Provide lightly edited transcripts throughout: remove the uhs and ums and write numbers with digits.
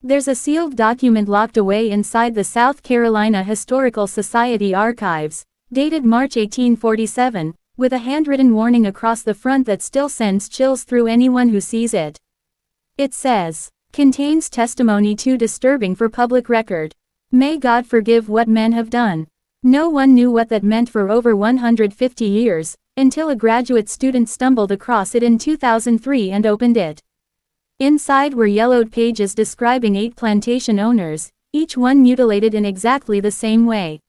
There's a sealed document locked away inside the South Carolina Historical Society archives, dated March 1847, with a handwritten warning across the front that still sends chills through anyone who sees it. It says, "Contains testimony too disturbing for public record. May God forgive what men have done." No one knew what that meant for over 150 years, until a graduate student stumbled across it in 2003 and opened it. Inside were yellowed pages describing 8 plantation owners, each one mutilated in exactly the same way.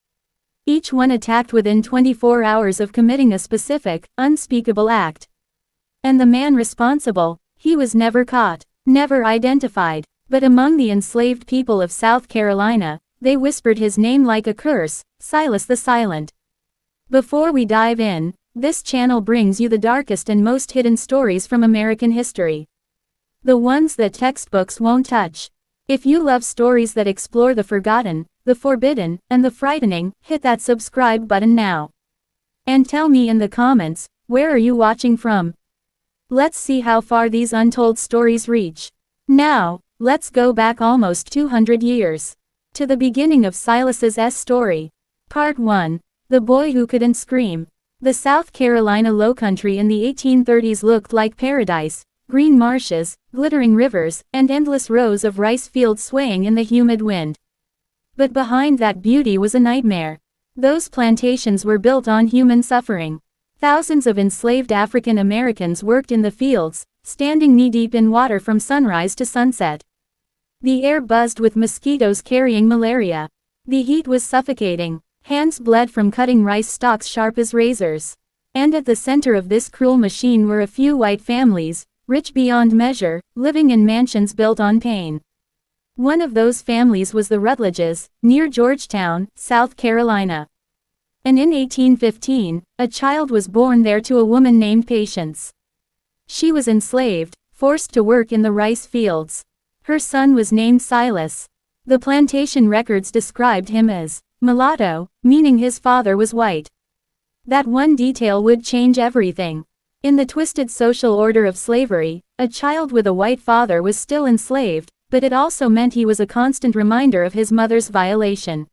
Each one attacked within 24 hours of committing a specific, unspeakable act. And the man responsible, he was never caught, never identified, but among the enslaved people of South Carolina, they whispered his name like a curse, Silas the Silent. Before we dive in, this channel brings you the darkest and most hidden stories from American history. The ones that textbooks won't touch. If you love stories that explore the forgotten, the forbidden, and the frightening, hit that subscribe button now. And tell me in the comments, where are you watching from? Let's see how far these untold stories reach. Now, let's go back almost 200 years. To the beginning of Silas's story. Part 1. The Boy Who Couldn't Scream. The South Carolina Lowcountry in the 1830s looked like paradise. Green marshes, glittering rivers, and endless rows of rice fields swaying in the humid wind. But behind that beauty was a nightmare. Those plantations were built on human suffering. Thousands of enslaved African Americans worked in the fields, standing knee-deep in water from sunrise to sunset. The air buzzed with mosquitoes carrying malaria. The heat was suffocating. Hands bled from cutting rice stalks sharp as razors. And at the center of this cruel machine were a few white families, rich beyond measure, living in mansions built on pain. One of those families was the Rutledges, near Georgetown, South Carolina. And in 1815, a child was born there to a woman named Patience. She was enslaved, forced to work in the rice fields. Her son was named Silas. The plantation records described him as mulatto, meaning his father was white. That one detail would change everything. In the twisted social order of slavery, a child with a white father was still enslaved, but it also meant he was a constant reminder of his mother's violation.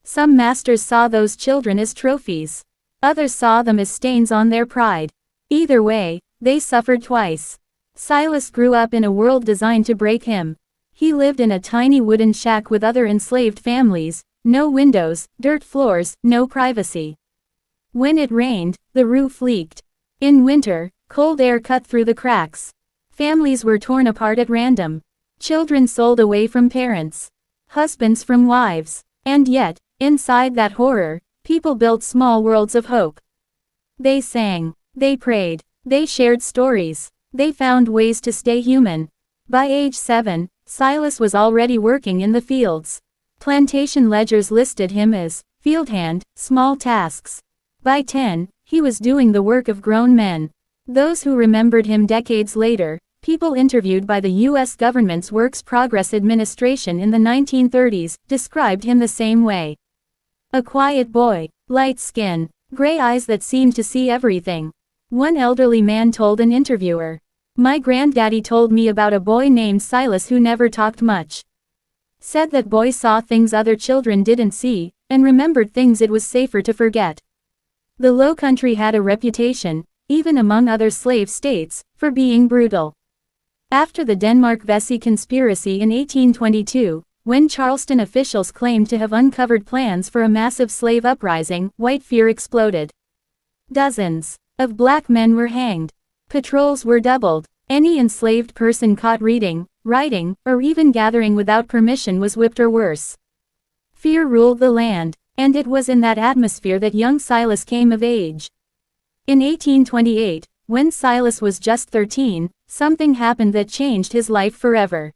Some masters saw those children as trophies. Others saw them as stains on their pride. Either way, they suffered twice. Silas grew up in a world designed to break him. He lived in a tiny wooden shack with other enslaved families, no windows, dirt floors, no privacy. When it rained, the roof leaked. In winter, cold air cut through the cracks. Families were torn apart at random. Children sold away from parents. Husbands from wives. And yet, inside that horror, people built small worlds of hope. They sang. They prayed. They shared stories. They found ways to stay human. By age 7, Silas was already working in the fields. Plantation ledgers listed him as field hand, small tasks. By 10, he was doing the work of grown men. Those who remembered him decades later, people interviewed by the U.S. government's Works Progress Administration in the 1930s, described him the same way. A quiet boy, light skin, gray eyes that seemed to see everything. One elderly man told an interviewer, "My granddaddy told me about a boy named Silas who never talked much. Said that boy saw things other children didn't see, and remembered things it was safer to forget." The Lowcountry had a reputation, even among other slave states, for being brutal. After the Denmark-Vesey conspiracy in 1822, when Charleston officials claimed to have uncovered plans for a massive slave uprising, white fear exploded. Dozens of black men were hanged. Patrols were doubled. Any enslaved person caught reading, writing, or even gathering without permission was whipped or worse. Fear ruled the land. And it was in that atmosphere that young Silas came of age. In 1828, when Silas was just 13, something happened that changed his life forever.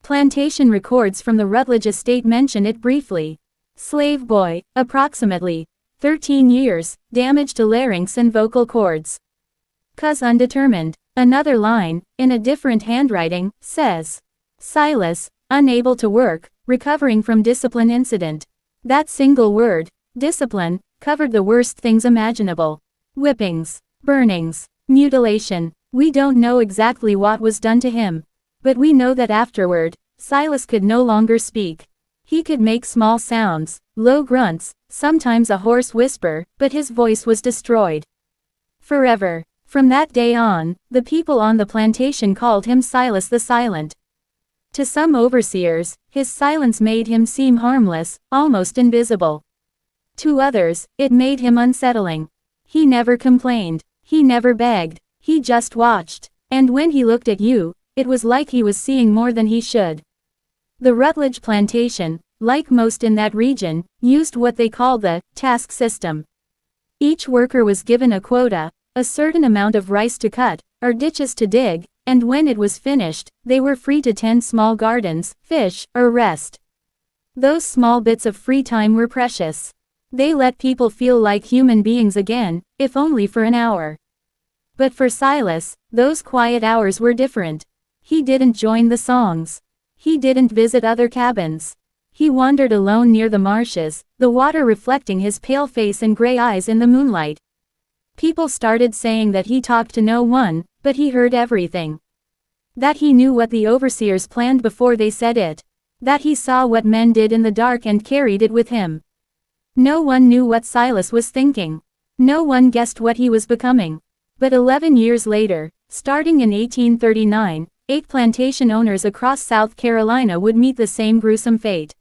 Plantation records from the Rutledge estate mention it briefly. Slave boy, approximately 13 years, damage to larynx and vocal cords. Cuz undetermined. Another line, in a different handwriting, says, Silas, unable to work, recovering from discipline incident. That single word, discipline, covered the worst things imaginable. Whippings, burnings, mutilation. We don't know exactly what was done to him. But we know that afterward, Silas could no longer speak. He could make small sounds, low grunts, sometimes a hoarse whisper, but his voice was destroyed. Forever. From that day on, the people on the plantation called him Silas the Silent. To some overseers, his silence made him seem harmless, almost invisible. To others, it made him unsettling. He never complained. He never begged. He just watched. And when he looked at you, it was like he was seeing more than he should. The Rutledge plantation, like most in that region, used what they call the task system. Each worker was given a quota, a certain amount of rice to cut, or ditches to dig, and when it was finished, they were free to tend small gardens, fish, or rest. Those small bits of free time were precious. They let people feel like human beings again, if only for an hour. But for Silas, those quiet hours were different. He didn't join the songs. He didn't visit other cabins. He wandered alone near the marshes, the water reflecting his pale face and gray eyes in the moonlight. People started saying that he talked to no one, but he heard everything. That he knew what the overseers planned before they said it. That he saw what men did in the dark and carried it with him. No one knew what Silas was thinking. No one guessed what he was becoming. But 11 years later, starting in 1839, 8 plantation owners across South Carolina would meet the same gruesome fate.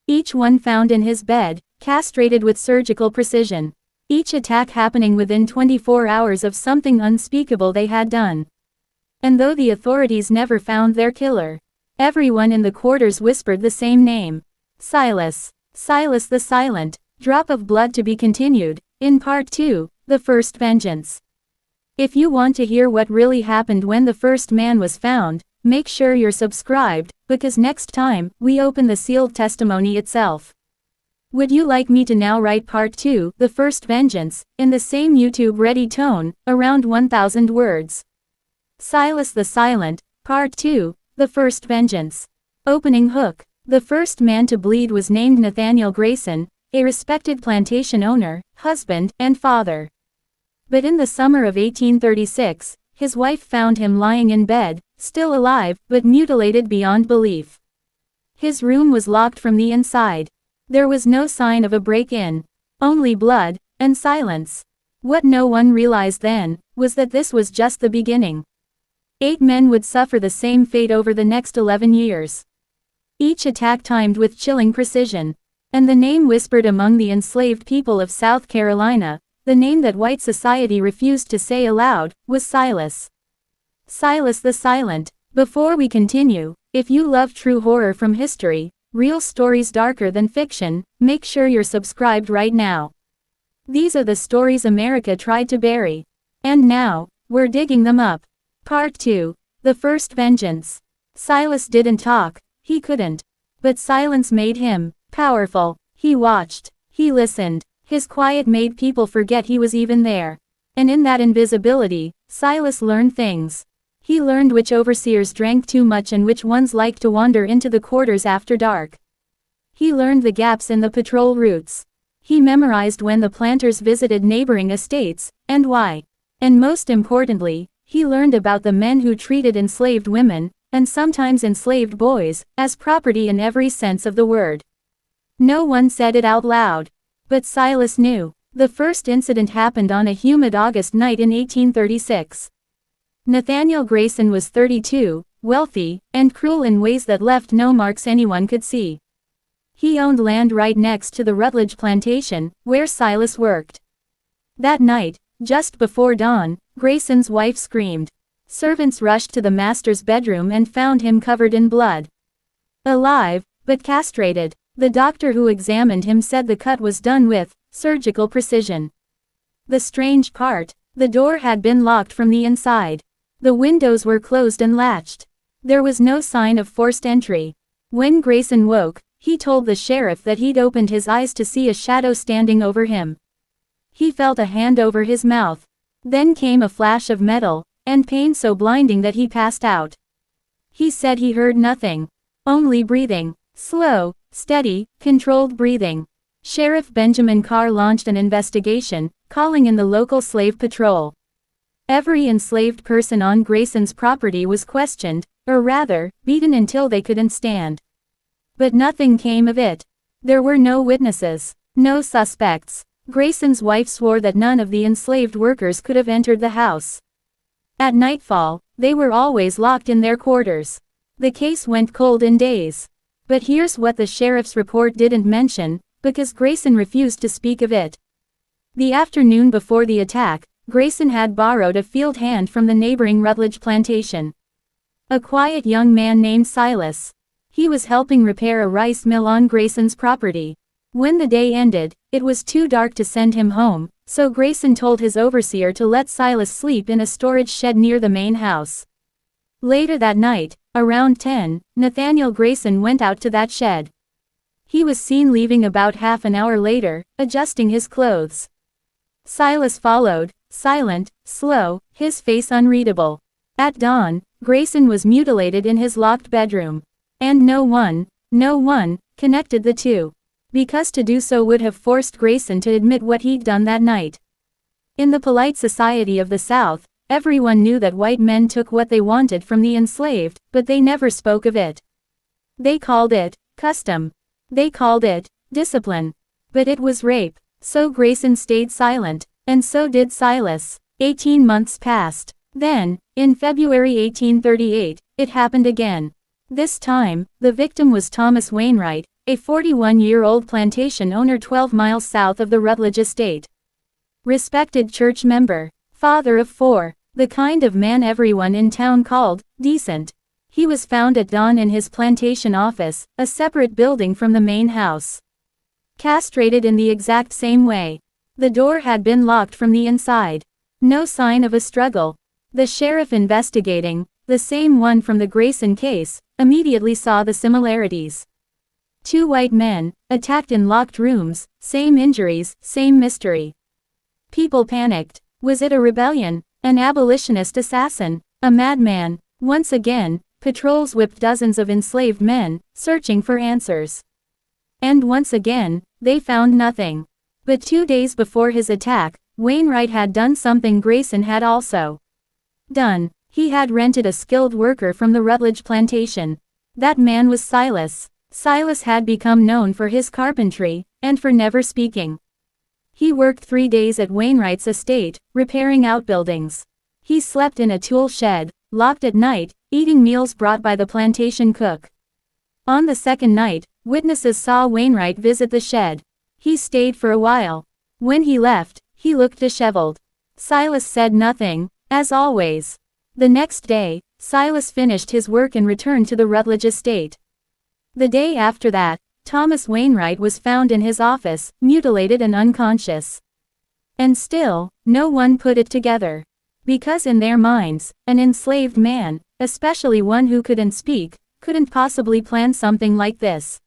Each one found in his bed, castrated with surgical precision. Each attack happening within 24 hours of something unspeakable they had done. And though the authorities never found their killer, everyone in the quarters whispered the same name. Silas. Silas the Silent. Drop of blood to be continued, in Part 2, The First Vengeance. If you want to hear what really happened when the first man was found, make sure you're subscribed, because next time, we open the sealed testimony itself. Would you like me to now write Part 2, The First Vengeance, in the same YouTube-ready tone, around 1,000 words? Silas the Silent, Part 2, The First Vengeance. Opening hook. The first man to bleed was named Nathaniel Grayson, a respected plantation owner, husband, and father. But in the summer of 1836, his wife found him lying in bed, still alive, but mutilated beyond belief. His room was locked from the inside. There was no sign of a break-in. Only blood, and silence. What no one realized then, was that this was just the beginning. 8 men would suffer the same fate over the next 11 years. Each attack timed with chilling precision. And the name whispered among the enslaved people of South Carolina, the name that white society refused to say aloud, was Silas. Silas the Silent. Before we continue, if you love true horror from history, real stories darker than fiction, make sure you're subscribed right now. These are the stories America tried to bury. And now, we're digging them up. Part 2. The First Vengeance. Silas didn't talk, he couldn't. But silence made him powerful. He watched. He listened. His quiet made people forget he was even there. And in that invisibility, Silas learned things. He learned which overseers drank too much and which ones liked to wander into the quarters after dark. He learned the gaps in the patrol routes. He memorized when the planters visited neighboring estates, and why. And most importantly, he learned about the men who treated enslaved women, and sometimes enslaved boys, as property in every sense of the word. No one said it out loud. But Silas knew. The first incident happened on a humid August night in 1836. Nathaniel Grayson was 32, wealthy, and cruel in ways that left no marks anyone could see. He owned land right next to the Rutledge plantation, where Silas worked. That night, just before dawn, Grayson's wife screamed. Servants rushed to the master's bedroom and found him covered in blood. Alive, but castrated. The doctor who examined him said the cut was done with surgical precision. The strange part, the door had been locked from the inside. The windows were closed and latched. There was no sign of forced entry. When Grayson woke, he told the sheriff that he'd opened his eyes to see a shadow standing over him. He felt a hand over his mouth. Then came a flash of metal, and pain so blinding that he passed out. He said he heard nothing. Only breathing. Slow, steady, controlled breathing. Sheriff Benjamin Carr launched an investigation, calling in the local slave patrol. Every enslaved person on Grayson's property was questioned, Or rather, beaten until they couldn't stand. But nothing came of it. There were no witnesses, no suspects. Grayson's wife swore that none of the enslaved workers could have entered the house. At nightfall, they were always locked in their quarters. The case went cold in days. But here's what the sheriff's report didn't mention, because Grayson refused to speak of it. The afternoon before the attack, Grayson had borrowed a field hand from the neighboring Rutledge plantation. A quiet young man named Silas. He was helping repair a rice mill on Grayson's property. When the day ended, it was too dark to send him home, so Grayson told his overseer to let Silas sleep in a storage shed near the main house. Later that night, around 10, Nathaniel Grayson went out to that shed. He was seen leaving about half an hour later, adjusting his clothes. Silas followed, silent, slow, his face unreadable. At dawn, Grayson was mutilated in his locked bedroom. And no one, connected the two. Because to do so would have forced Grayson to admit what he'd done that night. In the polite society of the South, everyone knew that white men took what they wanted from the enslaved, but they never spoke of it. They called it custom. They called it discipline. But it was rape, so Grayson stayed silent, and so did Silas. 18 months passed. Then, in February 1838, it happened again. This time, the victim was Thomas Wainwright, a 41-year-old plantation owner 12 miles south of the Rutledge estate. Respected church member, father of 4, the kind of man everyone in town called decent. He was found at dawn in his plantation office, a separate building from the main house. Castrated in the exact same way. The door had been locked from the inside. No sign of a struggle. The sheriff investigating, the same one from the Grayson case, immediately saw the similarities. 2 white men, attacked in locked rooms, same injuries, same mystery. People panicked. Was it a rebellion? An abolitionist assassin? A madman? Once again, patrols whipped dozens of enslaved men, searching for answers. And once again, they found nothing. But 2 days before his attack, Wainwright had done something Grayson had also done. He had rented a skilled worker from the Rutledge plantation. That man was Silas. Silas had become known for his carpentry, and for never speaking. He worked 3 days at Wainwright's estate, repairing outbuildings. He slept in a tool shed, locked at night, eating meals brought by the plantation cook. On the second night, witnesses saw Wainwright visit the shed. He stayed for a while. When he left, he looked disheveled. Silas said nothing, as always. The next day, Silas finished his work and returned to the Rutledge estate. The day after that, Thomas Wainwright was found in his office, mutilated and unconscious. And still, no one put it together. Because in their minds, an enslaved man, especially one who couldn't speak, couldn't possibly plan something like this.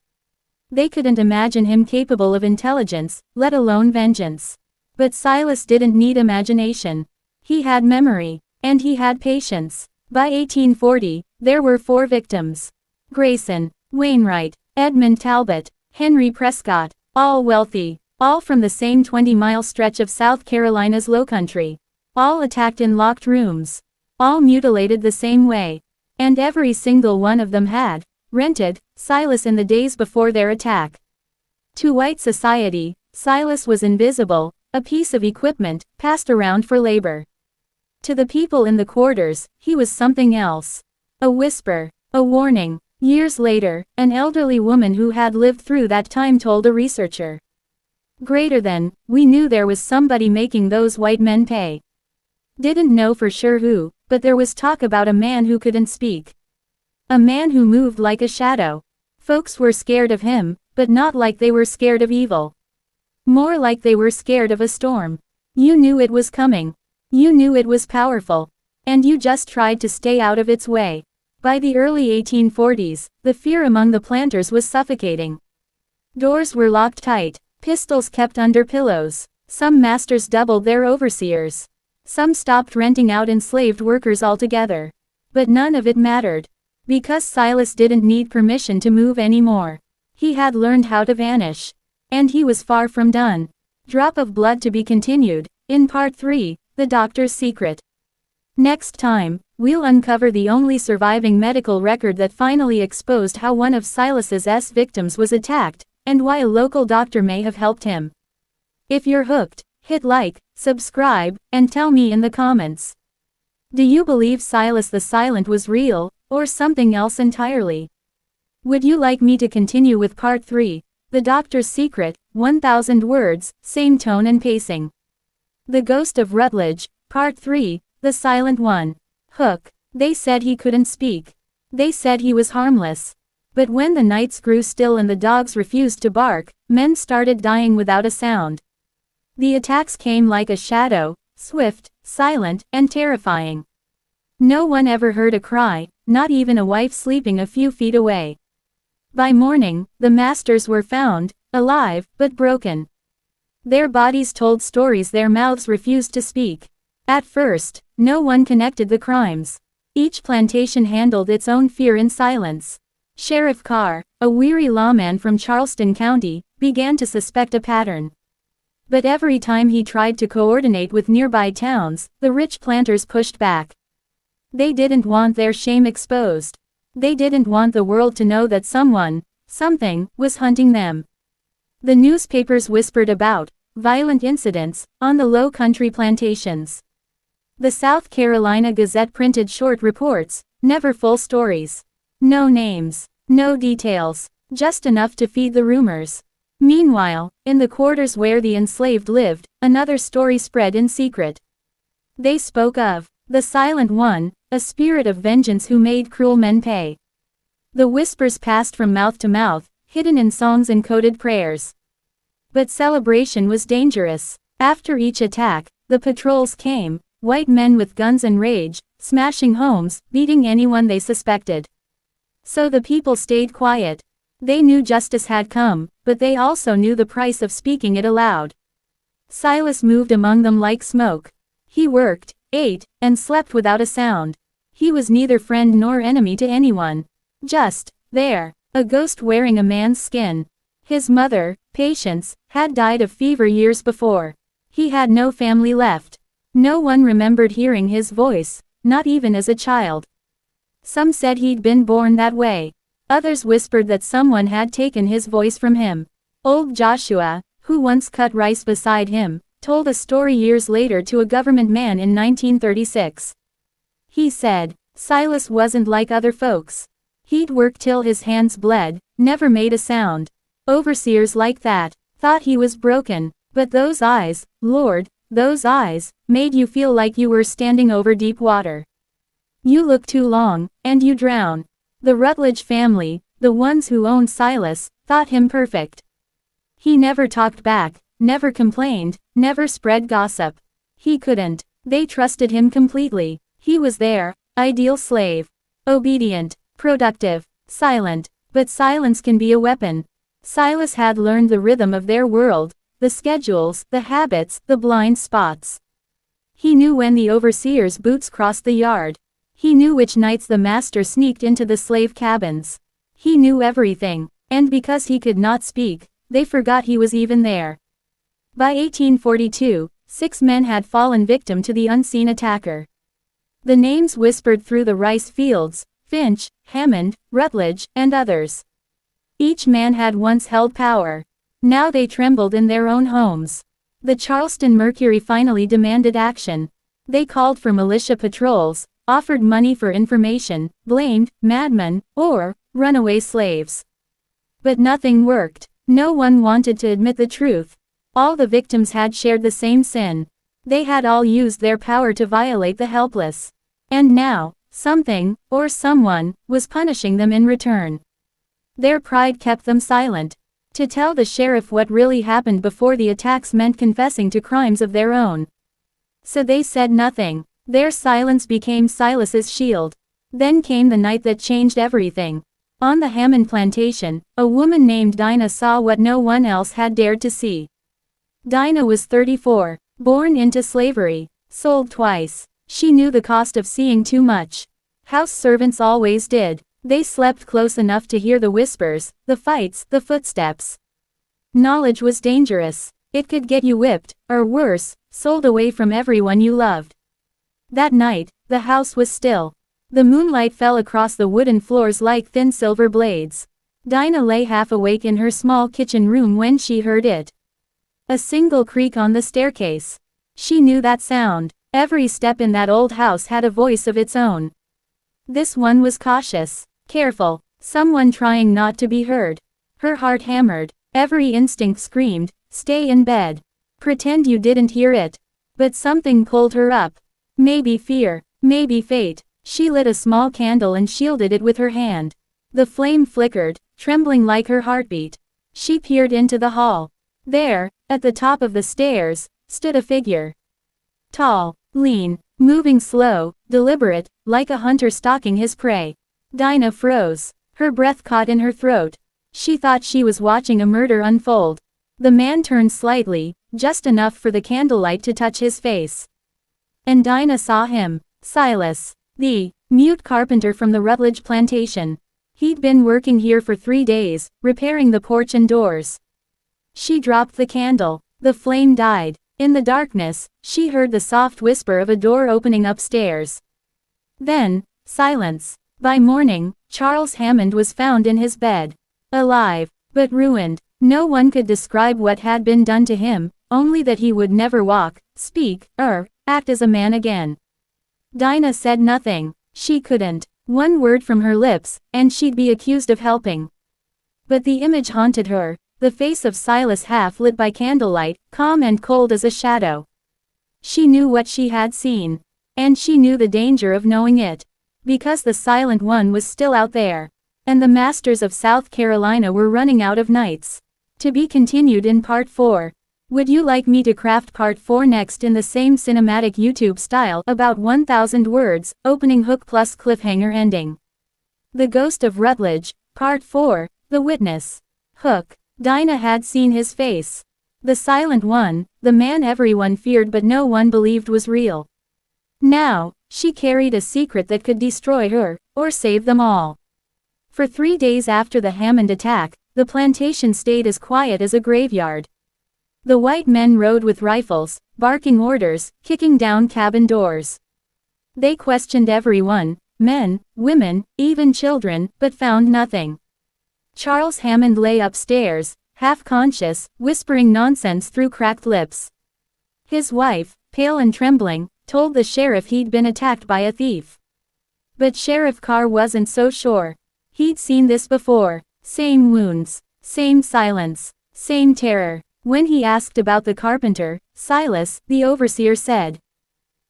They couldn't imagine him capable of intelligence, let alone vengeance. But Silas didn't need imagination. He had memory, and he had patience. By 1840, there were 4 victims. Grayson, Wainwright, Edmund Talbot, Henry Prescott, all wealthy, all from the same 20-mile stretch of South Carolina's Lowcountry. All attacked in locked rooms. All mutilated the same way. And every single one of them had rented Silas in the days before their attack. To white society, Silas was invisible, a piece of equipment, passed around for labor. To the people in the quarters, he was something else. A whisper, a warning. Years later, an elderly woman who had lived through that time told a researcher. Greater than, we knew there was somebody making those white men pay. Didn't know for sure who, but there was talk about a man who couldn't speak. A man who moved like a shadow. Folks were scared of him, but not like they were scared of evil. More like they were scared of a storm. You knew it was coming. You knew it was powerful. And you just tried to stay out of its way. By the early 1840s, the fear among the planters was suffocating. Doors were locked tight, pistols kept under pillows. Some masters doubled their overseers. Some stopped renting out enslaved workers altogether. But none of it mattered. Because Silas didn't need permission to move anymore. He had learned how to vanish. And he was far from done. Drop of blood to be continued, in part 3, The Doctor's Secret. Next time, we'll uncover the only surviving medical record that finally exposed how one of Silas's victims was attacked, and why a local doctor may have helped him. If you're hooked, hit like, subscribe, and tell me in the comments. Do you believe Silas the Silent was real, or something else entirely? Would you like me to continue with part 3, The Doctor's Secret, 1000 words, same tone and pacing? The Ghost of Rutledge, part 3, The Silent One. Hook. They said he couldn't speak. They said he was harmless. But when the nights grew still and the dogs refused to bark, men started dying without a sound. The attacks came like a shadow, swift, silent, and terrifying. No one ever heard a cry, not even a wife sleeping a few feet away. By morning, the masters were found, alive, but broken. Their bodies told stories their mouths refused to speak. At first, no one connected the crimes. Each plantation handled its own fear in silence. Sheriff Carr, a weary lawman from Charleston County, began to suspect a pattern. But every time he tried to coordinate with nearby towns, the rich planters pushed back. They didn't want their shame exposed. They didn't want the world to know that someone, something, was hunting them. The newspapers whispered about violent incidents on the Lowcountry plantations. The South Carolina Gazette printed short reports, never full stories. No names, no details, just enough to feed the rumors. Meanwhile, in the quarters where the enslaved lived, another story spread in secret. They spoke of the Silent One, a spirit of vengeance who made cruel men pay. The whispers passed from mouth to mouth, hidden in songs and coded prayers. But celebration was dangerous. After each attack, the patrols came, white men with guns and rage, smashing homes, beating anyone they suspected. So the people stayed quiet. They knew justice had come, but they also knew the price of speaking it aloud. Silas moved among them like smoke. He worked, ate, and slept without a sound. He was neither friend nor enemy to anyone. Just there, a ghost wearing a man's skin. His mother, Patience, had died of fever years before. He had no family left. No one remembered hearing his voice, not even as a child. Some said he'd been born that way. Others whispered that someone had taken his voice from him. Old Joshua, who once cut rice beside him, told a story years later to a government man in 1936. He said, Silas wasn't like other folks. He'd work till his hands bled, never made a sound. Overseers like that thought he was broken, but those eyes, Lord, those eyes, made you feel like you were standing over deep water. You look too long, and you drown. The Rutledge family, the ones who owned Silas, thought him perfect. He never talked back, never complained, never spread gossip. He couldn't. They trusted him completely. He was their ideal slave. Obedient, productive, silent. But silence can be a weapon. Silas had learned the rhythm of their world, the schedules, the habits, the blind spots. He knew when the overseer's boots crossed the yard. He knew which nights the master sneaked into the slave cabins. He knew everything, and because he could not speak, they forgot he was even there. By 1842, 6 men had fallen victim to the unseen attacker. The names whispered through the rice fields: Finch, Hammond, Rutledge, and others. Each man had once held power. Now they trembled in their own homes. The Charleston Mercury finally demanded action. They called for militia patrols, offered money for information, blamed madmen, or runaway slaves. But nothing worked. No one wanted to admit the truth. All the victims had shared the same sin. They had all used their power to violate the helpless. And now, something, or someone, was punishing them in return. Their pride kept them silent. To tell the sheriff what really happened before the attacks meant confessing to crimes of their own. So they said nothing. Their silence became Silas's shield. Then came the night that changed everything. On the Hammond plantation, a woman named Dinah saw what no one else had dared to see. Dinah was 34, born into slavery, sold twice. She knew the cost of seeing too much. House servants always did. They slept close enough to hear the whispers, the fights, the footsteps. Knowledge was dangerous. It could get you whipped, or worse, sold away from everyone you loved. That night, The house was still. The moonlight fell across the wooden floors like thin silver blades. Dinah lay half awake in her small kitchen room when she heard it. A single creak on the staircase. She knew that sound. Every step in that old house had a voice of its own. This one was cautious, careful, someone trying not to be heard. Her heart hammered. Every instinct screamed, stay in bed. Pretend you didn't hear it. But something pulled her up. Maybe fear, maybe fate. She lit a small candle and shielded it with her hand. The flame flickered, trembling like her heartbeat. She peered into the hall. There, at the top of the stairs, stood a figure. Tall, lean, moving slow, deliberate, like a hunter stalking his prey. Dinah froze. Her breath caught in her throat. She thought she was watching a murder unfold. The man turned slightly, just enough for the candlelight to touch his face. And Dinah saw him, Silas, the mute carpenter from the Rutledge plantation. He'd been working here for 3 days, repairing the porch and doors. She dropped the candle. The flame died. In the darkness, she heard the soft whisper of a door opening upstairs. Then, silence. By morning, Charles Hammond was found in his bed. Alive, but ruined. No one could describe what had been done to him, only that he would never walk, speak, or act as a man again. Dinah said nothing. She couldn't. One word from her lips, and she'd be accused of helping. But the image haunted her, the face of Silas half lit by candlelight, calm and cold as a shadow. She knew what she had seen. And she knew the danger of knowing it. Because the Silent One was still out there. And the masters of South Carolina were running out of nights. To be continued in Part 4. Would you like me to craft Part 4 next in the same cinematic YouTube style, about 1,000 words, opening hook plus cliffhanger ending? The Ghost of Rutledge, Part 4, The Witness. Hook. Dinah had seen his face. The Silent One, the man everyone feared but no one believed was real. Now, she carried a secret that could destroy her, or save them all. For 3 days after the Hammond attack, the plantation stayed as quiet as a graveyard. The white men rode with rifles, barking orders, kicking down cabin doors. They questioned everyone, men, women, even children, but found nothing. Charles Hammond lay upstairs, half-conscious, whispering nonsense through cracked lips. His wife, pale and trembling, told the sheriff he'd been attacked by a thief. But Sheriff Carr wasn't so sure. He'd seen this before. Same wounds, same silence, same terror. When he asked about the carpenter, Silas, the overseer said.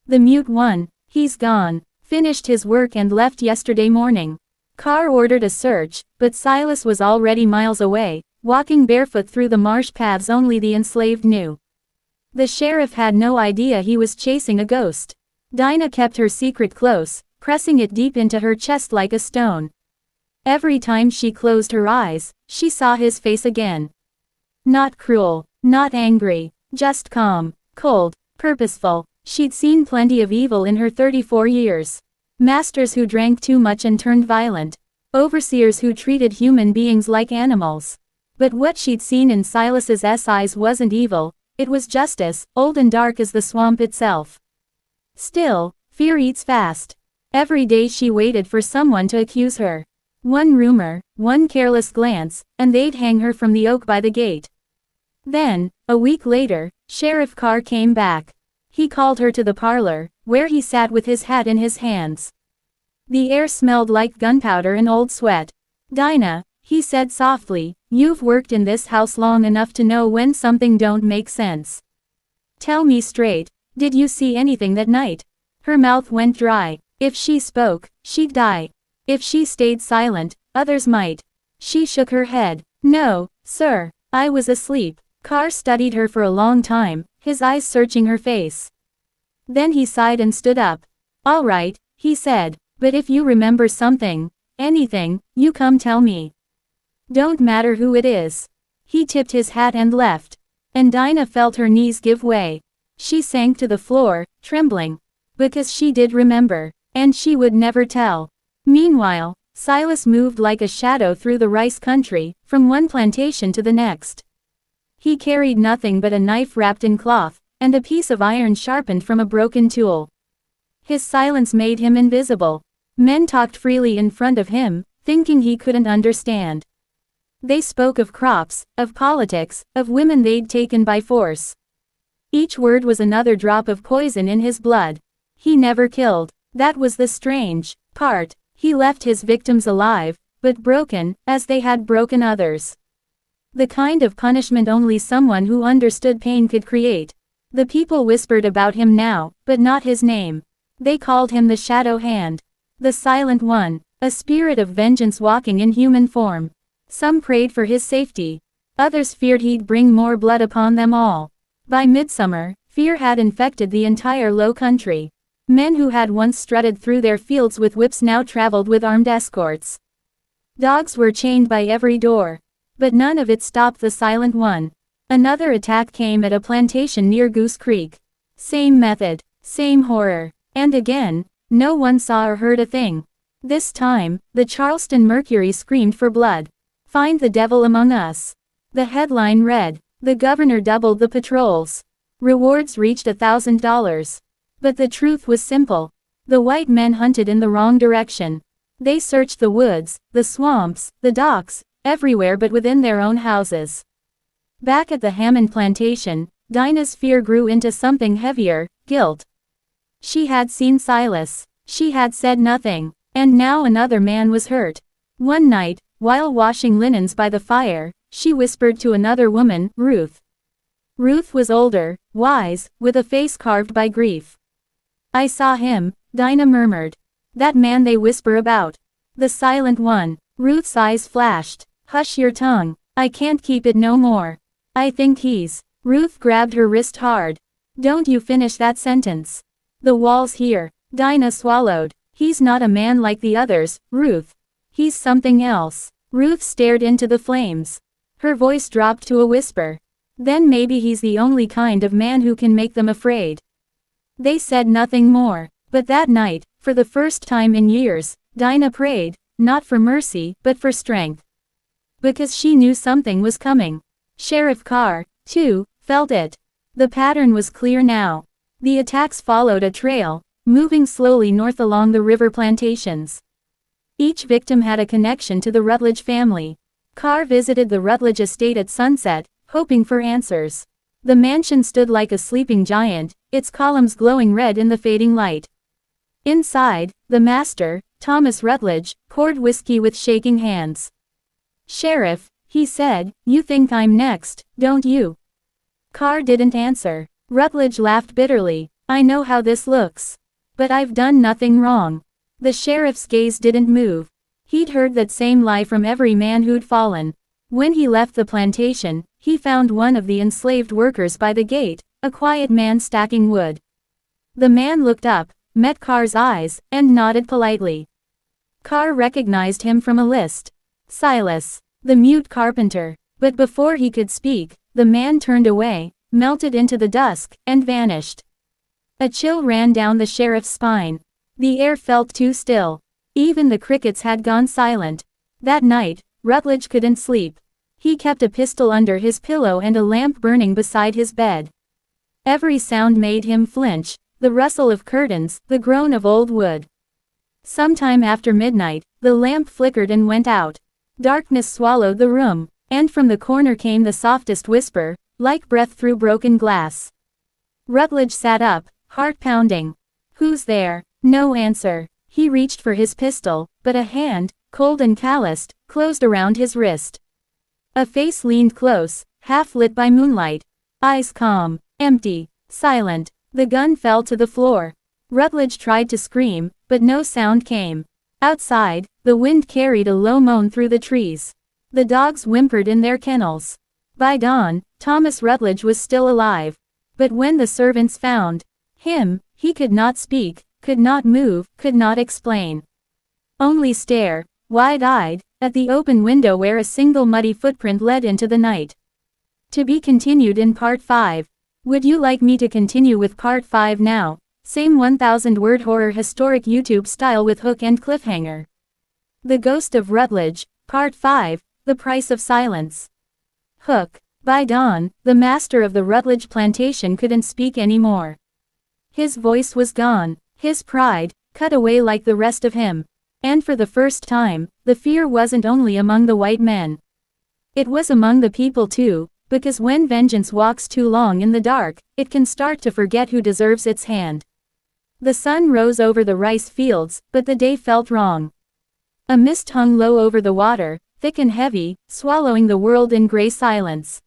The mute one, he's gone, finished his work and left yesterday morning. Carr ordered a search, but Silas was already miles away, walking barefoot through the marsh paths only the enslaved knew. The sheriff had no idea he was chasing a ghost. Dinah kept her secret close, pressing it deep into her chest like a stone. Every time she closed her eyes, she saw his face again. Not cruel, not angry, just calm, cold, purposeful. She'd seen plenty of evil in her 34 years. Masters who drank too much and turned violent. Overseers who treated human beings like animals. But what she'd seen in Silas's eyes wasn't evil, it was justice, old and dark as the swamp itself. Still, fear eats fast. Every day she waited for someone to accuse her. One rumor, one careless glance, and they'd hang her from the oak by the gate. Then, a week later, Sheriff Carr came back. He called her to the parlor, where he sat with his hat in his hands. The air smelled like gunpowder and old sweat. Dinah, he said softly, you've worked in this house long enough to know when something don't make sense. Tell me straight, did you see anything that night? Her mouth went dry. If she spoke, she'd die. If she stayed silent, others might. She shook her head. No, sir, I was asleep. Carr studied her for a long time, his eyes searching her face. Then he sighed and stood up. All right, he said, but if you remember something, anything, you come tell me. Don't matter who it is. He tipped his hat and left. And Dinah felt her knees give way. She sank to the floor, trembling. Because she did remember. And she would never tell. Meanwhile, Silas moved like a shadow through the rice country, from one plantation to the next. He carried nothing but a knife wrapped in cloth, and a piece of iron sharpened from a broken tool. His silence made him invisible. Men talked freely in front of him, thinking he couldn't understand. They spoke of crops, of politics, of women they'd taken by force. Each word was another drop of poison in his blood. He never killed. That was the strange part. He left his victims alive, but broken, as they had broken others. The kind of punishment only someone who understood pain could create. The people whispered about him now, but not his name. They called him the Shadow Hand. The Silent One. A spirit of vengeance walking in human form. Some prayed for his safety. Others feared he'd bring more blood upon them all. By midsummer, fear had infected the entire Lowcountry. Men who had once strutted through their fields with whips now traveled with armed escorts. Dogs were chained by every door. But none of it stopped the Silent One. Another attack came at a plantation near Goose Creek. Same method, same horror. And again, no one saw or heard a thing. This time, the Charleston Mercury screamed for blood. Find the devil among us. The headline read, "The governor doubled the patrols. Rewards reached $1,000. But the truth was simple. The white men hunted in the wrong direction. They searched the woods, the swamps, the docks, everywhere but within their own houses. Back at the Hammond plantation, Dinah's fear grew into something heavier, guilt. She had seen Silas. She had said nothing. And now another man was hurt. One night, while washing linens by the fire, she whispered to another woman, Ruth. Ruth was older, wise, with a face carved by grief. I saw him, Dinah murmured. That man they whisper about. The Silent One. Ruth's eyes flashed. Hush your tongue. I can't keep it no more. I think he's. Ruth grabbed her wrist hard. Don't you finish that sentence. The wall's here. Dinah swallowed. He's not a man like the others, Ruth. He's something else. Ruth stared into the flames. Her voice dropped to a whisper. Then maybe he's the only kind of man who can make them afraid. They said nothing more, but that night, for the first time in years, Dinah prayed, not for mercy, but for strength. Because she knew something was coming. Sheriff Carr, too, felt it. The pattern was clear now. The attacks followed a trail, moving slowly north along the river plantations. Each victim had a connection to the Rutledge family. Carr visited the Rutledge estate at sunset, hoping for answers. The mansion stood like a sleeping giant, its columns glowing red in the fading light. Inside, the master, Thomas Rutledge, poured whiskey with shaking hands. Sheriff, he said, you think I'm next, don't you? Carr didn't answer. Rutledge laughed bitterly. I know how this looks. But I've done nothing wrong. The sheriff's gaze didn't move. He'd heard that same lie from every man who'd fallen. When he left the plantation, he found one of the enslaved workers by the gate, a quiet man stacking wood. The man looked up, met Carr's eyes, and nodded politely. Carr recognized him from a list. Silas, the mute carpenter. But before he could speak, the man turned away, melted into the dusk, and vanished. A chill ran down the sheriff's spine. The air felt too still. Even the crickets had gone silent. That night, Rutledge couldn't sleep. He kept a pistol under his pillow and a lamp burning beside his bed. Every sound made him flinch, the rustle of curtains, the groan of old wood. Sometime after midnight, the lamp flickered and went out. Darkness swallowed the room, and from the corner came the softest whisper, like breath through broken glass. Rutledge sat up, heart pounding. Who's there? No answer. He reached for his pistol, but a hand, cold and calloused, closed around his wrist. A face leaned close, half lit by moonlight. Eyes calm, empty, silent. The gun fell to the floor. Rutledge tried to scream, but no sound came. Outside, the wind carried a low moan through the trees. The dogs whimpered in their kennels. By dawn, Thomas Rutledge was still alive. But when the servants found him, he could not speak, could not move, could not explain. Only stare, wide-eyed, at the open window where a single muddy footprint led into the night. To be continued in Part 5. Would you like me to continue with Part 5 now? Same 1,000-word horror historic YouTube style with hook and cliffhanger. The Ghost of Rutledge, Part 5, The Price of Silence. Hook. By dawn, the master of the Rutledge plantation couldn't speak anymore. His voice was gone. His pride, cut away like the rest of him. And for the first time, the fear wasn't only among the white men. It was among the people too, because when vengeance walks too long in the dark, it can start to forget who deserves its hand. The sun rose over the rice fields, but the day felt wrong. A mist hung low over the water, thick and heavy, swallowing the world in gray silence.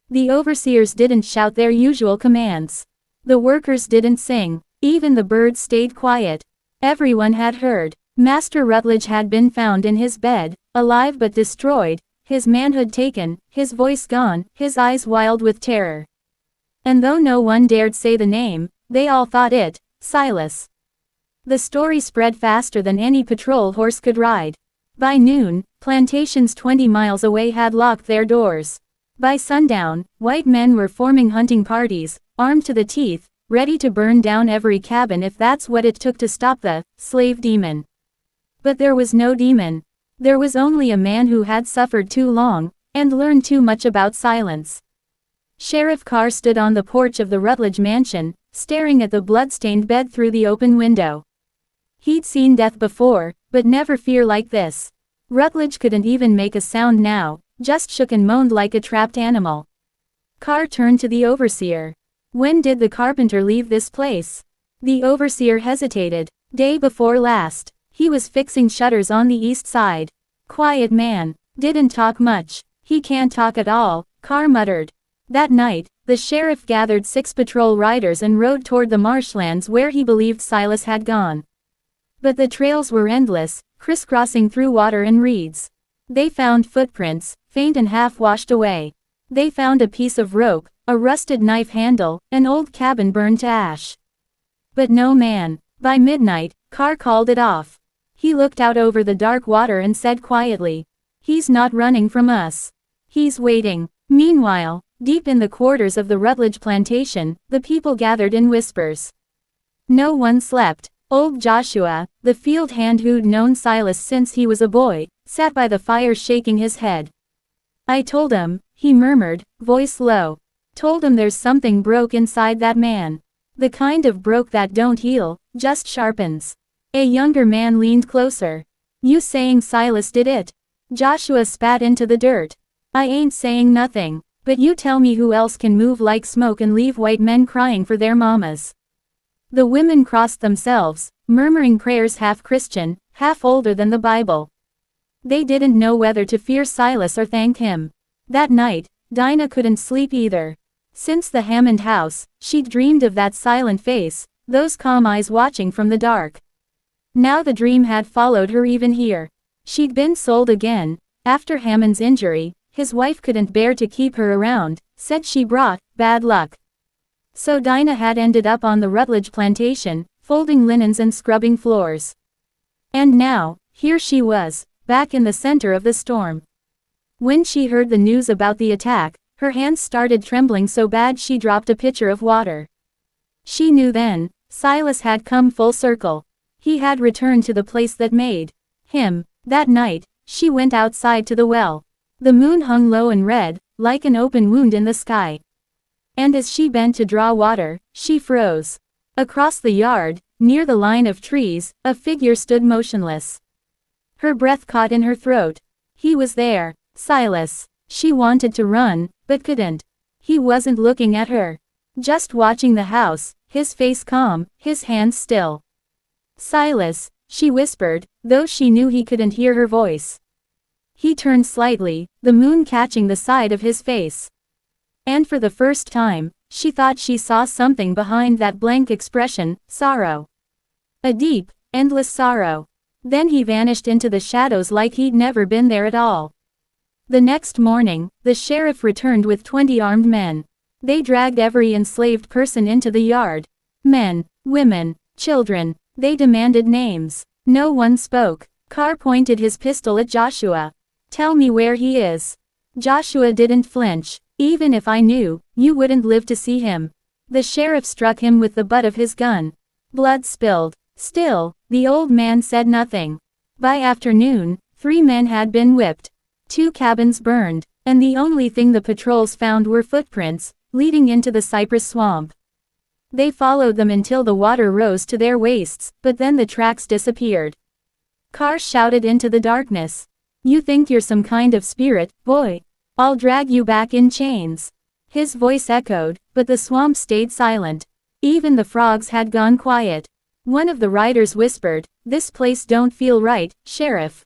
The overseers didn't shout their usual commands. The workers didn't sing. Even the birds stayed quiet. Everyone had heard. Master Rutledge had been found in his bed, alive but destroyed, his manhood taken, his voice gone, his eyes wild with terror. And though no one dared say the name, they all thought it, Silas. The story spread faster than any patrol horse could ride. By noon, plantations 20 miles away had locked their doors. By sundown, white men were forming hunting parties, armed to the teeth, ready to burn down every cabin if that's what it took to stop the slave demon. But there was no demon. There was only a man who had suffered too long, and learned too much about silence. Sheriff Carr stood on the porch of the Rutledge mansion, staring at the blood-stained bed through the open window. He'd seen death before, but never fear like this. Rutledge couldn't even make a sound now, just shook and moaned like a trapped animal. Carr turned to the overseer. When did the carpenter leave this place? The overseer hesitated. Day before last. He was fixing shutters on the east side. Quiet man. Didn't talk much. He can't talk at all, Carr muttered. That night, the sheriff gathered 6 patrol riders and rode toward the marshlands where he believed Silas had gone. But the trails were endless, crisscrossing through water and reeds. They found footprints, faint and half washed away. They found a piece of rope, a rusted knife handle, an old cabin burned to ash. But no man. By midnight, Carr called it off. He looked out over the dark water and said quietly, "He's not running from us. He's waiting." Meanwhile, deep in the quarters of the Rutledge plantation, the people gathered in whispers. No one slept. Old Joshua, the field hand who'd known Silas since he was a boy, sat by the fire shaking his head. "I told him," he murmured, voice low. "Told him there's something broke inside that man. The kind of broke that don't heal, just sharpens." A younger man leaned closer. "You saying Silas did it?" Joshua spat into the dirt. "I ain't saying nothing, but you tell me who else can move like smoke and leave white men crying for their mamas." The women crossed themselves, murmuring prayers half Christian, half older than the Bible. They didn't know whether to fear Silas or thank him. That night, Dinah couldn't sleep either. Since the Hammond house, she'd dreamed of that silent face, those calm eyes watching from the dark. Now the dream had followed her even here. She'd been sold again. After Hammond's injury, his wife couldn't bear to keep her around, said she brought bad luck. So Dinah had ended up on the Rutledge plantation, folding linens and scrubbing floors. And now, here she was, back in the center of the storm. When she heard the news about the attack, her hands started trembling so bad she dropped a pitcher of water. She knew then, Silas had come full circle. He had returned to the place that made him. That night, she went outside to the well. The moon hung low and red, like an open wound in the sky. And as she bent to draw water, she froze. Across the yard, near the line of trees, a figure stood motionless. Her breath caught in her throat. He was there, Silas. She wanted to run, but couldn't. He wasn't looking at her. Just watching the house, his face calm, his hands still. "Silas," she whispered, though she knew he couldn't hear her voice. He turned slightly, the moon catching the side of his face. And for the first time, she thought she saw something behind that blank expression, sorrow. A deep, endless sorrow. Then he vanished into the shadows like he'd never been there at all. The next morning, the sheriff returned with 20 armed men. They dragged every enslaved person into the yard. Men, women, children. They demanded names. No one spoke. Carr pointed his pistol at Joshua. "Tell me where he is." Joshua didn't flinch. "Even if I knew, you wouldn't live to see him." The sheriff struck him with the butt of his gun. Blood spilled. Still, the old man said nothing. By afternoon, 3 men had been whipped. 2 cabins burned, and the only thing the patrols found were footprints, leading into the cypress swamp. They followed them until the water rose to their waists, but then the tracks disappeared. Carr shouted into the darkness. You think you're some kind of spirit, boy? I'll drag you back in chains. His voice echoed, but the swamp stayed silent. Even the frogs had gone quiet. One of the riders whispered, "This place don't feel right, Sheriff."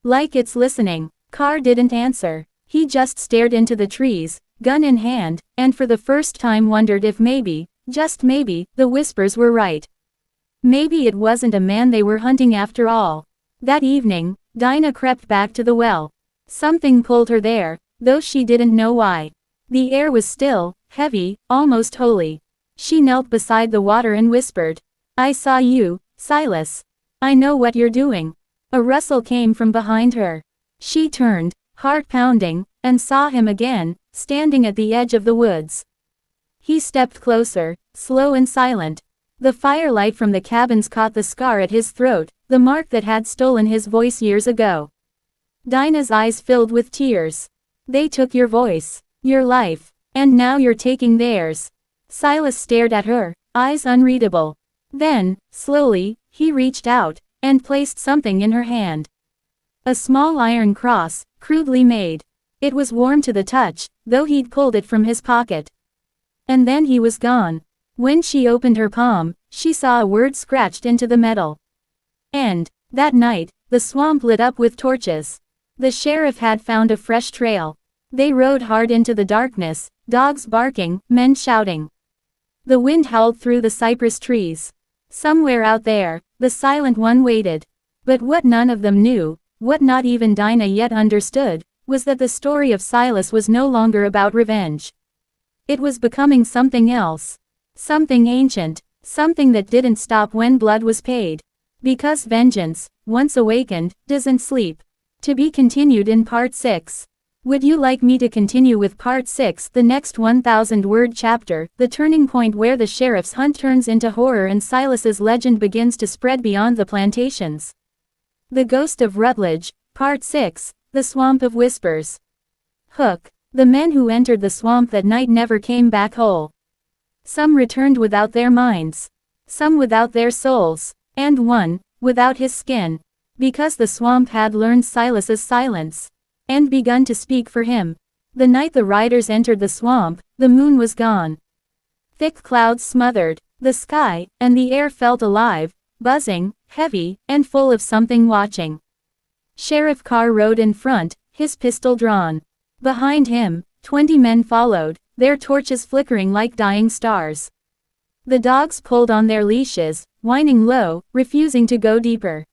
Like it's listening. Carr didn't answer. He just stared into the trees, gun in hand, and for the first time wondered if maybe, just maybe, the whispers were right. Maybe it wasn't a man they were hunting after all. That evening, Dinah crept back to the well. Something pulled her there, though she didn't know why. The air was still, heavy, almost holy. She knelt beside the water and whispered, "I saw you, Silas. I know what you're doing." A rustle came from behind her. She turned, heart pounding, and saw him again, standing at the edge of the woods. He stepped closer, slow and silent. The firelight from the cabins caught the scar at his throat, the mark that had stolen his voice years ago. Dinah's eyes filled with tears. "They took your voice, your life, and now you're taking theirs." Silas stared at her, eyes unreadable. Then, slowly, he reached out, and placed something in her hand. A small iron cross, crudely made. It was warm to the touch, though he'd pulled it from his pocket. And then he was gone. When she opened her palm, she saw a word scratched into the metal. End. That night, the swamp lit up with torches. The sheriff had found a fresh trail. They rode hard into the darkness, dogs barking, men shouting. The wind howled through the cypress trees. Somewhere out there, the silent one waited. But what none of them knew, what not even Dinah yet understood, was that the story of Silas was no longer about revenge. It was becoming something else. Something ancient, something that didn't stop when blood was paid. Because vengeance, once awakened, doesn't sleep. To be continued in Part 6. Would you like me to continue with Part 6, the next 1,000-word chapter, the turning point where the sheriff's hunt turns into horror and Silas's legend begins to spread beyond the plantations? The Ghost of Rutledge, Part 6, The Swamp of Whispers. Hook. The men who entered the swamp that night never came back whole. Some returned without their minds. Some without their souls. And one, without his skin. Because the swamp had learned Silas's silence. And begun to speak for him. The night the riders entered the swamp, the moon was gone. Thick clouds smothered the sky, and the air felt alive, buzzing, heavy, and full of something watching. Sheriff Carr rode in front, his pistol drawn. Behind him, 20 men followed, their torches flickering like dying stars. The dogs pulled on their leashes, whining low, refusing to go deeper.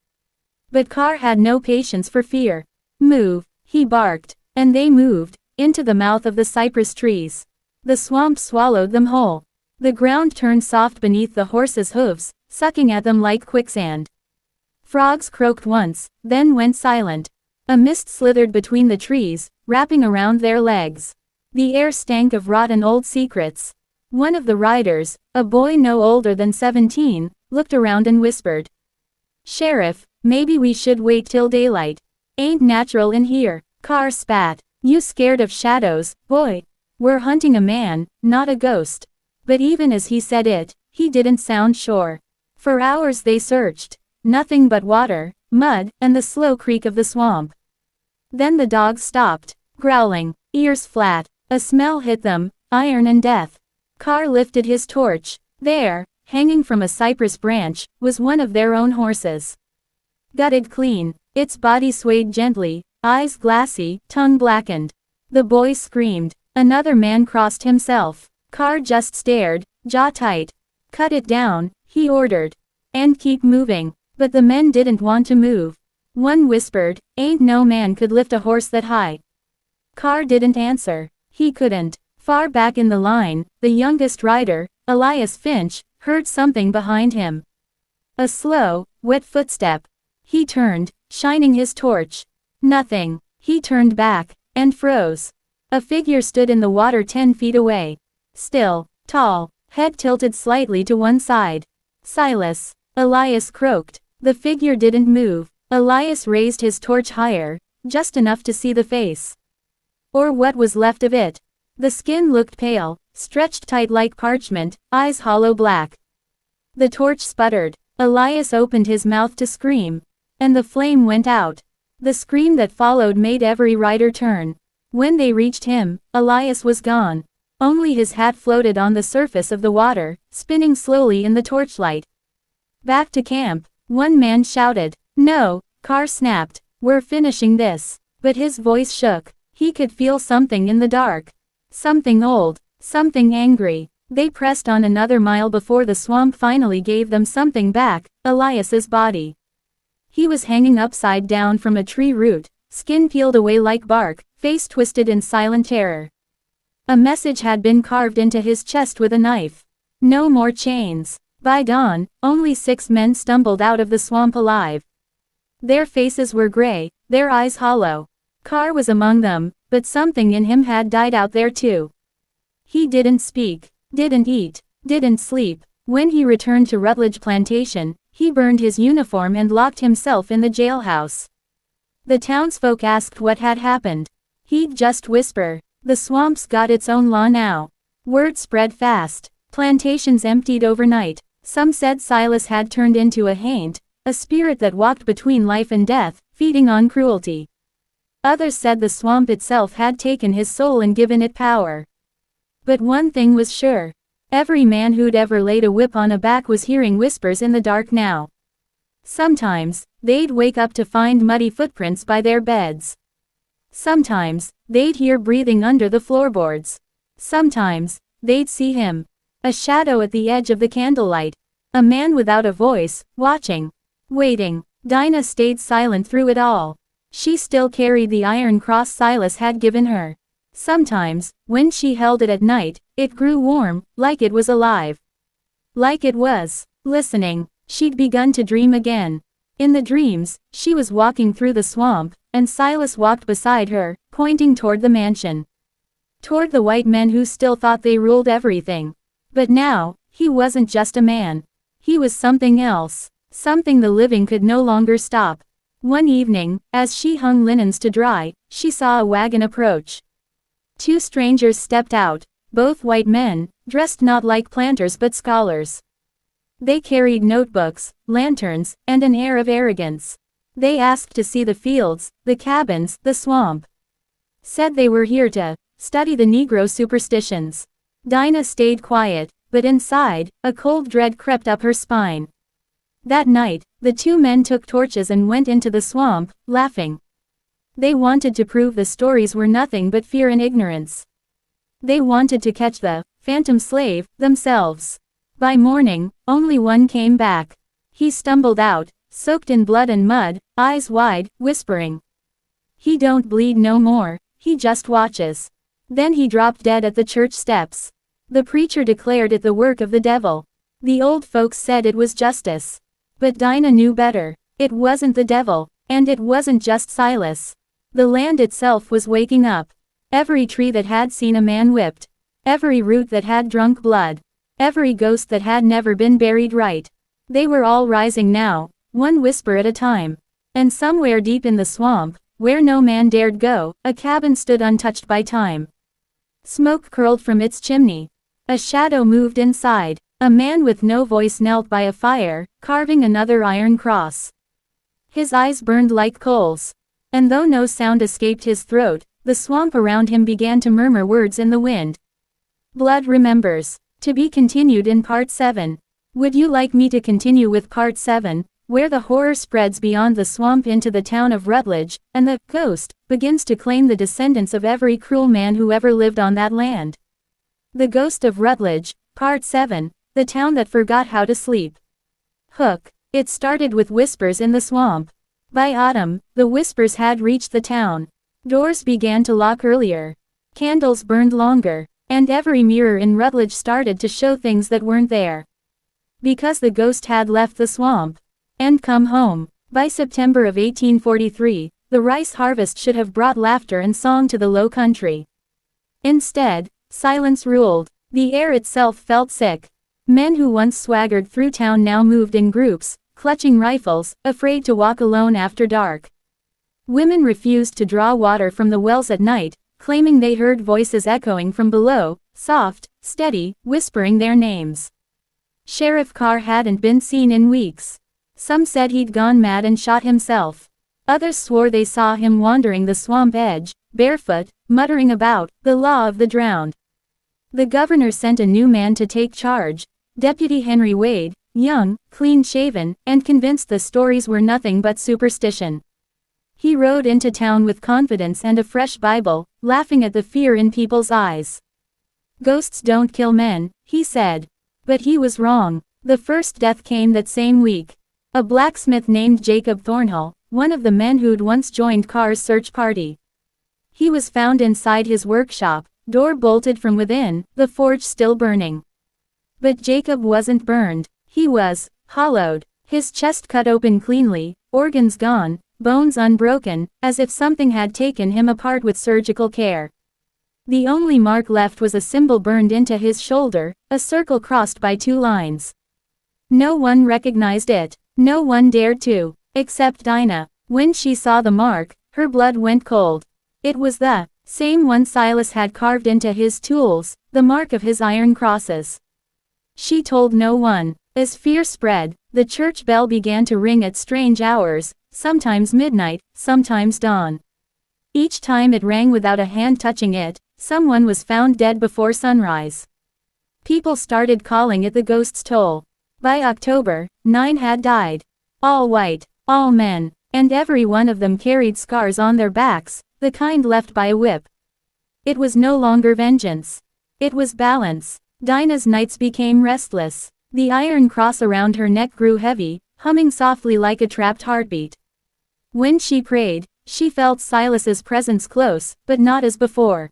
But Carr had no patience for fear. "Move," he barked, and they moved, into the mouth of the cypress trees. The swamp swallowed them whole. The ground turned soft beneath the horses' hooves, sucking at them like quicksand. Frogs croaked once, then went silent. A mist slithered between the trees, wrapping around their legs. The air stank of rotten old secrets. One of the riders, a boy no older than 17, looked around and whispered, "Sheriff, maybe we should wait till daylight. Ain't natural in here." Carr spat. "You scared of shadows, boy? We're hunting a man, not a ghost." But even as he said it, he didn't sound sure. For hours they searched. Nothing but water, mud, and the slow creak of the swamp. Then the dogs stopped, growling, ears flat. A smell hit them, iron and death. Carr lifted his torch. There, hanging from a cypress branch, was one of their own horses. Gutted clean, its body swayed gently, eyes glassy, tongue blackened. The boy screamed. Another man crossed himself. Carr just stared, jaw tight. "Cut it down," he ordered. "And keep moving." But the men didn't want to move. One whispered, "Ain't no man could lift a horse that high." Carr didn't answer. He couldn't. Far back in the line, the youngest rider, Elias Finch, heard something behind him. A slow, wet footstep. He turned, shining his torch. Nothing. He turned back, and froze. A figure stood in the water 10 feet away. Still, tall, head tilted slightly to one side. "Silas," Elias croaked. The figure didn't move. Elias raised his torch higher, just enough to see the face. Or what was left of it. The skin looked pale, stretched tight like parchment, eyes hollow black. The torch sputtered. Elias opened his mouth to scream. And the flame went out. The scream that followed made every rider turn. When they reached him, Elias was gone. Only his hat floated on the surface of the water, spinning slowly in the torchlight. Back to camp, one man shouted. No, Carr snapped. We're finishing this. But his voice shook. He could feel something in the dark. Something old, something angry. They pressed on another mile before the swamp finally gave them something back, Elias's body. He was hanging upside down from a tree root, skin peeled away like bark, face twisted in silent terror. A message had been carved into his chest with a knife. No more chains. By dawn, only 6 men stumbled out of the swamp alive. Their faces were gray, their eyes hollow. Carr was among them, but something in him had died out there too. He didn't speak, didn't eat, didn't sleep. When he returned to Rutledge Plantation, he burned his uniform and locked himself in the jailhouse. The townsfolk asked what had happened. He'd just whisper. The swamp's got its own law now. Word spread fast. Plantations emptied overnight. Some said Silas had turned into a haint, a spirit that walked between life and death, feeding on cruelty. Others said the swamp itself had taken his soul and given it power. But one thing was sure. Every man who'd ever laid a whip on a back was hearing whispers in the dark now. Sometimes, they'd wake up to find muddy footprints by their beds. Sometimes, they'd hear breathing under the floorboards. Sometimes, they'd see him. A shadow at the edge of the candlelight. A man without a voice, watching. Waiting. Dinah stayed silent through it all. She still carried the iron cross Silas had given her. Sometimes, when she held it at night, it grew warm, like it was alive. Like it was listening. She'd begun to dream again. In the dreams, she was walking through the swamp, and Silas walked beside her, pointing toward the mansion. Toward the white men who still thought they ruled everything. But now, he wasn't just a man. He was something else. Something the living could no longer stop. One evening, as she hung linens to dry, she saw a wagon approach. 2 strangers stepped out, both white men, dressed not like planters but scholars. They carried notebooks, lanterns, and an air of arrogance. They asked to see the fields, the cabins, the swamp. Said they were here to study the Negro superstitions. Dinah stayed quiet, but inside, a cold dread crept up her spine. That night, the 2 men took torches and went into the swamp, laughing. They wanted to prove the stories were nothing but fear and ignorance. They wanted to catch the phantom slave themselves. By morning, only one came back. He stumbled out, soaked in blood and mud, eyes wide, whispering. He don't bleed no more, he just watches. Then he dropped dead at the church steps. The preacher declared it the work of the devil. The old folks said it was justice. But Dinah knew better. It wasn't the devil, and it wasn't just Silas. The land itself was waking up. Every tree that had seen a man whipped. Every root that had drunk blood. Every ghost that had never been buried right. They were all rising now, one whisper at a time. And somewhere deep in the swamp, where no man dared go, a cabin stood untouched by time. Smoke curled from its chimney. A shadow moved inside. A man with no voice knelt by a fire, carving another iron cross. His eyes burned like coals. And though no sound escaped his throat, the swamp around him began to murmur words in the wind. Blood remembers. To be continued in Part 7. Would you like me to continue with Part 7, where the horror spreads beyond the swamp into the town of Rutledge, and the ghost begins to claim the descendants of every cruel man who ever lived on that land? The Ghost of Rutledge, Part 7, the town that forgot how to sleep. Hook. It started with whispers in the swamp. By autumn, the whispers had reached the town. Doors began to lock earlier. Candles burned longer. And every mirror in Rutledge started to show things that weren't there. Because the ghost had left the swamp. And come home. By September of 1843, the rice harvest should have brought laughter and song to the Lowcountry. Instead, silence ruled. The air itself felt sick. Men who once swaggered through town now moved in groups, clutching rifles, afraid to walk alone after dark. Women refused to draw water from the wells at night, claiming they heard voices echoing from below, soft, steady, whispering their names. Sheriff Carr hadn't been seen in weeks. Some said he'd gone mad and shot himself. Others swore they saw him wandering the swamp edge, barefoot, muttering about the law of the drowned. The governor sent a new man to take charge, Deputy Henry Wade, young, clean-shaven, and convinced the stories were nothing but superstition. He rode into town with confidence and a fresh Bible, laughing at the fear in people's eyes. "Ghosts don't kill men," he said. But he was wrong. The first death came that same week. A blacksmith named Jacob Thornhill, one of the men who'd once joined Carr's search party. He was found inside his workshop, door bolted from within, the forge still burning. But Jacob wasn't burned. He was hollowed, his chest cut open cleanly, organs gone, bones unbroken, as if something had taken him apart with surgical care. The only mark left was a symbol burned into his shoulder, a circle crossed by two lines. No one recognized it. No one dared to, except Dinah. When she saw the mark, her blood went cold. It was the same one Silas had carved into his tools, the mark of his iron crosses. She told no one. As fear spread, the church bell began to ring at strange hours, sometimes midnight, sometimes dawn. Each time it rang without a hand touching it, someone was found dead before sunrise. People started calling it the ghost's toll. By October, 9 had died. All white, all men, and every one of them carried scars on their backs, the kind left by a whip. It was no longer vengeance. It was balance. Dinah's nights became restless. The iron cross around her neck grew heavy, humming softly like a trapped heartbeat. When she prayed, she felt Silas's presence close, but not as before.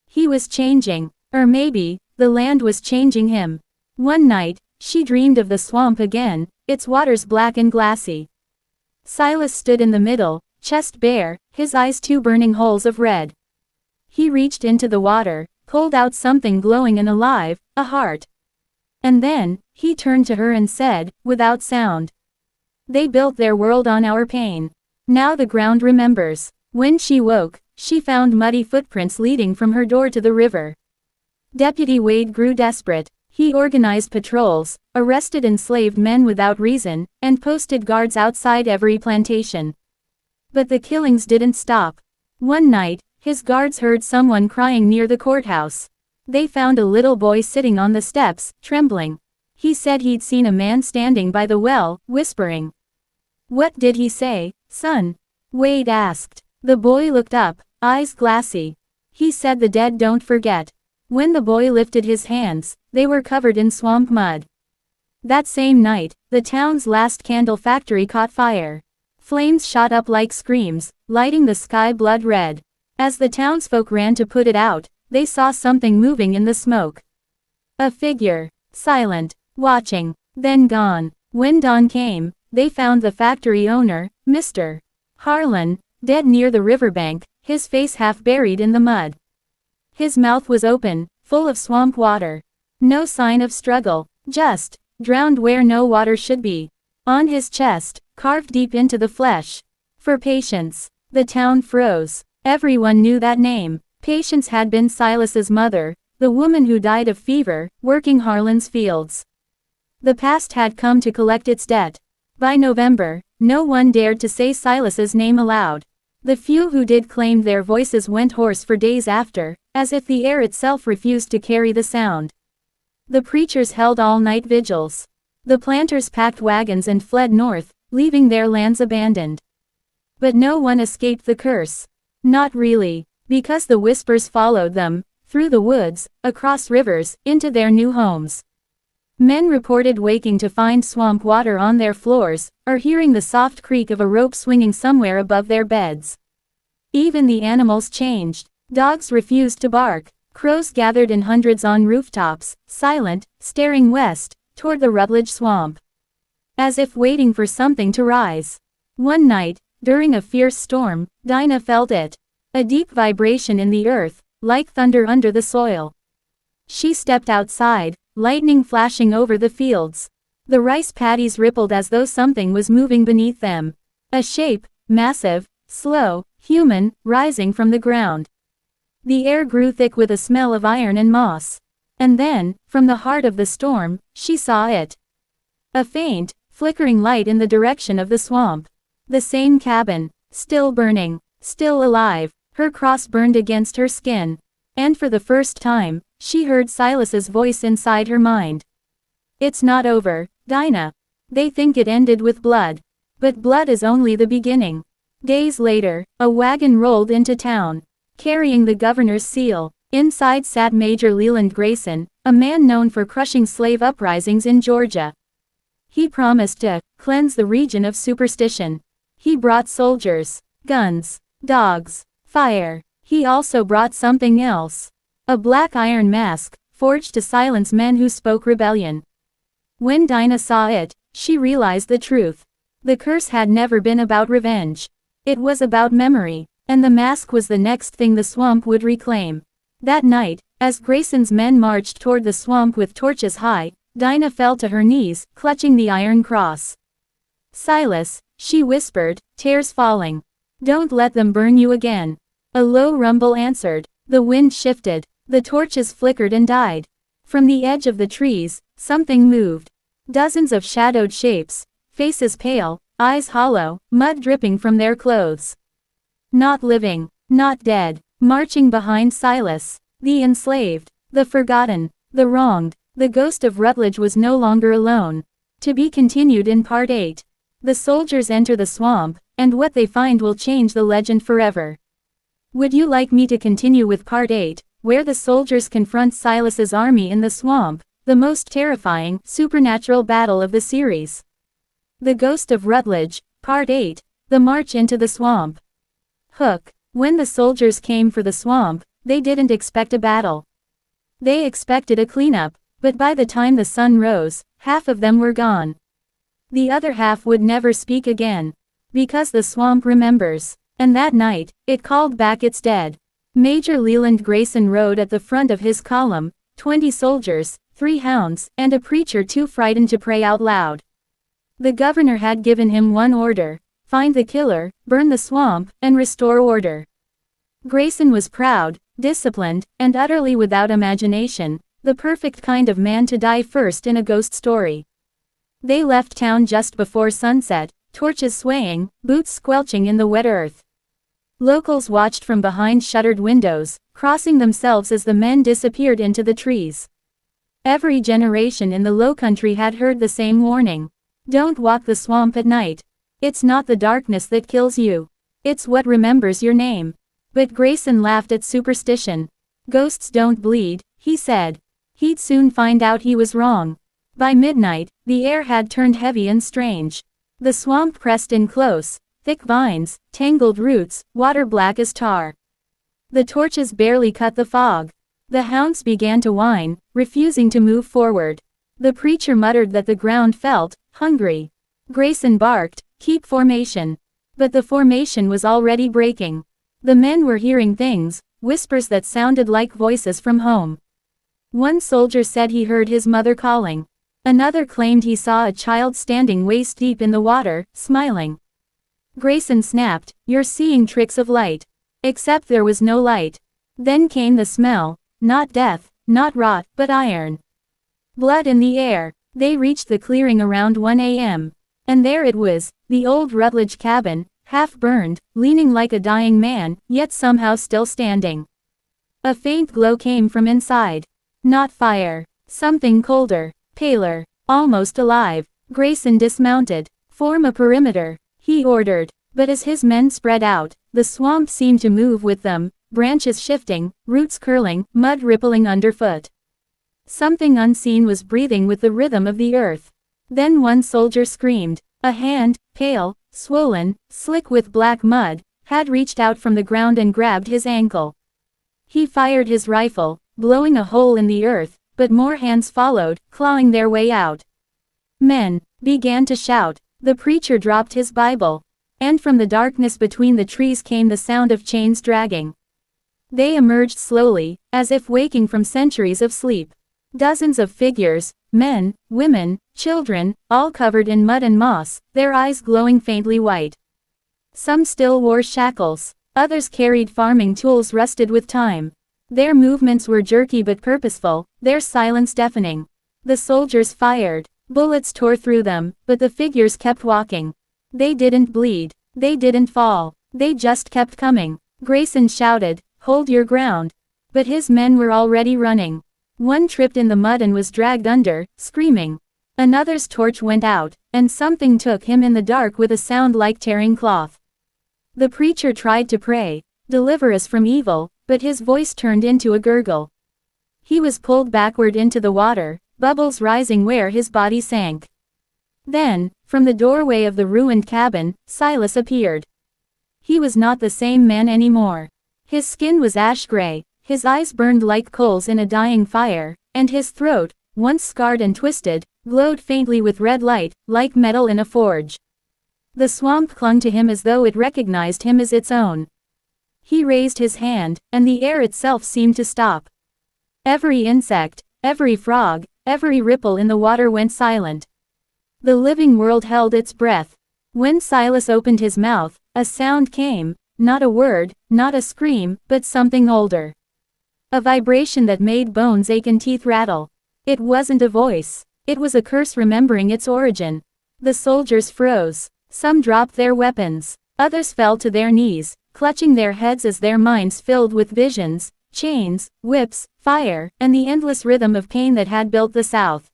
He was changing, or maybe, the land was changing him. One night, she dreamed of the swamp again, its waters black and glassy. Silas stood in the middle, chest bare, his eyes two burning holes of red. He reached into the water, pulled out something glowing and alive, a heart. And then, he turned to her and said, without sound, "They built their world on our pain. Now the ground remembers." When she woke, she found muddy footprints leading from her door to the river. Deputy Wade grew desperate. He organized patrols, arrested enslaved men without reason, and posted guards outside every plantation. But the killings didn't stop. One night, his guards heard someone crying near the courthouse. They found a little boy sitting on the steps, trembling. He said he'd seen a man standing by the well, whispering. "What did he say, son?" Wade asked. The boy looked up, eyes glassy. "He said the dead don't forget." When the boy lifted his hands, they were covered in swamp mud. That same night, the town's last candle factory caught fire. Flames shot up like screams, lighting the sky blood red. As the townsfolk ran to put it out, they saw something moving in the smoke. A figure, silent, watching, then gone. When dawn came, they found the factory owner, Mr. Harlan, dead near the riverbank, his face half buried in the mud. His mouth was open, full of swamp water. No sign of struggle, just drowned where no water should be. On his chest, carved deep into the flesh. For Patience. The town froze. Everyone knew that name. Patience had been Silas's mother, the woman who died of fever, working Harlan's fields. The past had come to collect its debt. By November, no one dared to say Silas's name aloud. The few who did claimed their voices went hoarse for days after, as if the air itself refused to carry the sound. The preachers held all-night vigils. The planters packed wagons and fled north, leaving their lands abandoned. But no one escaped the curse. Not really, because the whispers followed them, through the woods, across rivers, into their new homes. Men reported waking to find swamp water on their floors, or hearing the soft creak of a rope swinging somewhere above their beds. Even the animals changed. Dogs refused to bark. Crows gathered in hundreds on rooftops, silent, staring west, toward the Rutledge swamp. As if waiting for something to rise. One night, during a fierce storm, Dinah felt it. A deep vibration in the earth, like thunder under the soil. She stepped outside, lightning flashing over the fields. The rice paddies rippled as though something was moving beneath them. A shape, massive, slow, human, rising from the ground. The air grew thick with a smell of iron and moss. And then, from the heart of the storm, she saw it. A faint, flickering light in the direction of the swamp. The same cabin, still burning, still alive, her cross burned against her skin. And for the first time, she heard Silas's voice inside her mind. It's not over, Dinah. They think it ended with blood. But blood is only the beginning. Days later, a wagon rolled into town, carrying the governor's seal. Inside sat Major Leland Grayson, a man known for crushing slave uprisings in Georgia. He promised to cleanse the region of superstition. He brought soldiers, guns, dogs, fire. He also brought something else. A black iron mask, forged to silence men who spoke rebellion. When Dinah saw it, she realized the truth. The curse had never been about revenge. It was about memory, and the mask was the next thing the swamp would reclaim. That night, as Grayson's men marched toward the swamp with torches high, Dinah fell to her knees, clutching the iron cross. Silas, she whispered, tears falling. Don't let them burn you again. A low rumble answered. The wind shifted. The torches flickered and died. From the edge of the trees, something moved. Dozens of shadowed shapes, faces pale, eyes hollow, mud dripping from their clothes. Not living, not dead, marching behind Silas. The enslaved, the forgotten, the wronged. The Ghost of Rutledge was no longer alone. To be continued in Part 8. The soldiers enter the swamp, and what they find will change the legend forever. Would you like me to continue with Part 8, where the soldiers confront Silas's army in the swamp, the most terrifying, supernatural battle of the series? The Ghost of Rutledge, Part 8, The March into the Swamp. Hook. When the soldiers came for the swamp, they didn't expect a battle. They expected a cleanup. But by the time the sun rose, half of them were gone. The other half would never speak again. Because the swamp remembers. And that night, it called back its dead. Major Leland Grayson rode at the front of his column, 20 soldiers, 3 hounds, and a preacher too frightened to pray out loud. The governor had given him one order: find the killer, burn the swamp, and restore order. Grayson was proud, disciplined, and utterly without imagination. The perfect kind of man to die first in a ghost story. They left town just before sunset, torches swaying, boots squelching in the wet earth. Locals watched from behind shuttered windows, crossing themselves as the men disappeared into the trees. Every generation in the Lowcountry had heard the same warning. Don't walk the swamp at night. It's not the darkness that kills you. It's what remembers your name. But Grayson laughed at superstition. Ghosts don't bleed, he said. He'd soon find out he was wrong. By midnight, the air had turned heavy and strange. The swamp pressed in close, thick vines, tangled roots, water black as tar. The torches barely cut the fog. The hounds began to whine, refusing to move forward. The preacher muttered that the ground felt hungry. Grayson barked, keep formation. But the formation was already breaking. The men were hearing things, whispers that sounded like voices from home. One soldier said he heard his mother calling. Another claimed he saw a child standing waist deep in the water, smiling. Grayson snapped, you're seeing tricks of light. Except there was no light. Then came the smell, not death, not rot, but iron. Blood in the air. They reached the clearing around 1 a.m. And there it was, the old Rutledge cabin, half burned, leaning like a dying man, yet somehow still standing. A faint glow came from inside. Not fire. Something colder, paler, almost alive. Grayson dismounted. Form a perimeter, he ordered. But as his men spread out, the swamp seemed to move with them, branches shifting, roots curling, mud rippling underfoot. Something unseen was breathing with the rhythm of the earth. Then one soldier screamed. A hand, pale, swollen, slick with black mud, had reached out from the ground and grabbed his ankle. He fired his rifle, blowing a hole in the earth, but more hands followed, clawing their way out. Men began to shout. The preacher dropped his Bible. And from the darkness between the trees came the sound of chains dragging. They emerged slowly, as if waking from centuries of sleep. Dozens of figures, men, women, children, all covered in mud and moss, their eyes glowing faintly white. Some still wore shackles. Others carried farming tools rusted with time. Their movements were jerky but purposeful, their silence deafening. The soldiers fired. Bullets tore through them, but the figures kept walking. They didn't bleed. They didn't fall. They just kept coming. Grayson shouted, "Hold your ground." But his men were already running. One tripped in the mud and was dragged under, screaming. Another's torch went out, and something took him in the dark with a sound like tearing cloth. The preacher tried to pray, "Deliver us from evil," but his voice turned into a gurgle. He was pulled backward into the water, bubbles rising where his body sank. Then, from the doorway of the ruined cabin, Silas appeared. He was not the same man anymore. His skin was ash-gray, his eyes burned like coals in a dying fire, and his throat, once scarred and twisted, glowed faintly with red light, like metal in a forge. The swamp clung to him as though it recognized him as its own. He raised his hand, and the air itself seemed to stop. Every insect, every frog, every ripple in the water went silent. The living world held its breath. When Silas opened his mouth, a sound came, not a word, not a scream, but something older. A vibration that made bones ache and teeth rattle. It wasn't a voice. It was a curse remembering its origin. The soldiers froze. Some dropped their weapons. Others fell to their knees, clutching their heads as their minds filled with visions, chains, whips, fire, and the endless rhythm of pain that had built the South.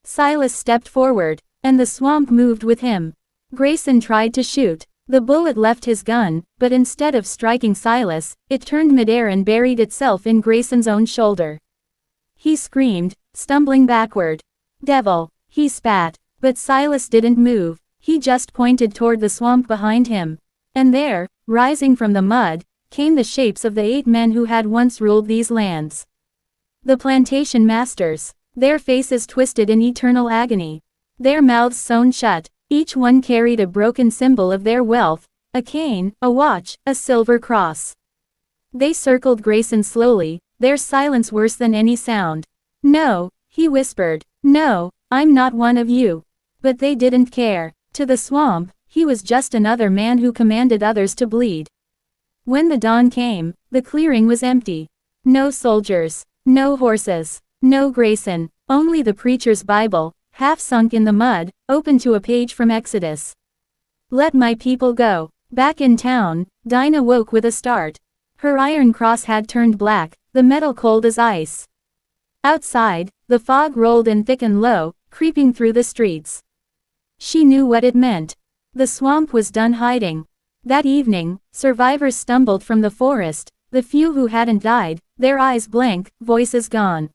Silas stepped forward, and the swamp moved with him. Grayson tried to shoot. The bullet left his gun, but instead of striking Silas, it turned midair and buried itself in Grayson's own shoulder. He screamed, stumbling backward. "Devil!" He spat. But Silas didn't move. He just pointed toward the swamp behind him. And there, rising from the mud, came the shapes of the 8 men who had once ruled these lands. The plantation masters. Their faces twisted in eternal agony. Their mouths sewn shut. Each one carried a broken symbol of their wealth, a cane, a watch, a silver cross. They circled Grayson slowly, their silence worse than any sound. "No," he whispered. "No, I'm not one of you." But they didn't care. To the swamp, he was just another man who commanded others to bleed. When the dawn came, the clearing was empty. No soldiers, no horses, no Grayson, only the preacher's Bible, half sunk in the mud, open to a page from Exodus. "Let my people go." Back in town, Dinah woke with a start. Her iron cross had turned black, the metal cold as ice. Outside, the fog rolled in thick and low, creeping through the streets. She knew what it meant. The swamp was done hiding. That evening, survivors stumbled from the forest, the few who hadn't died, their eyes blank, voices gone.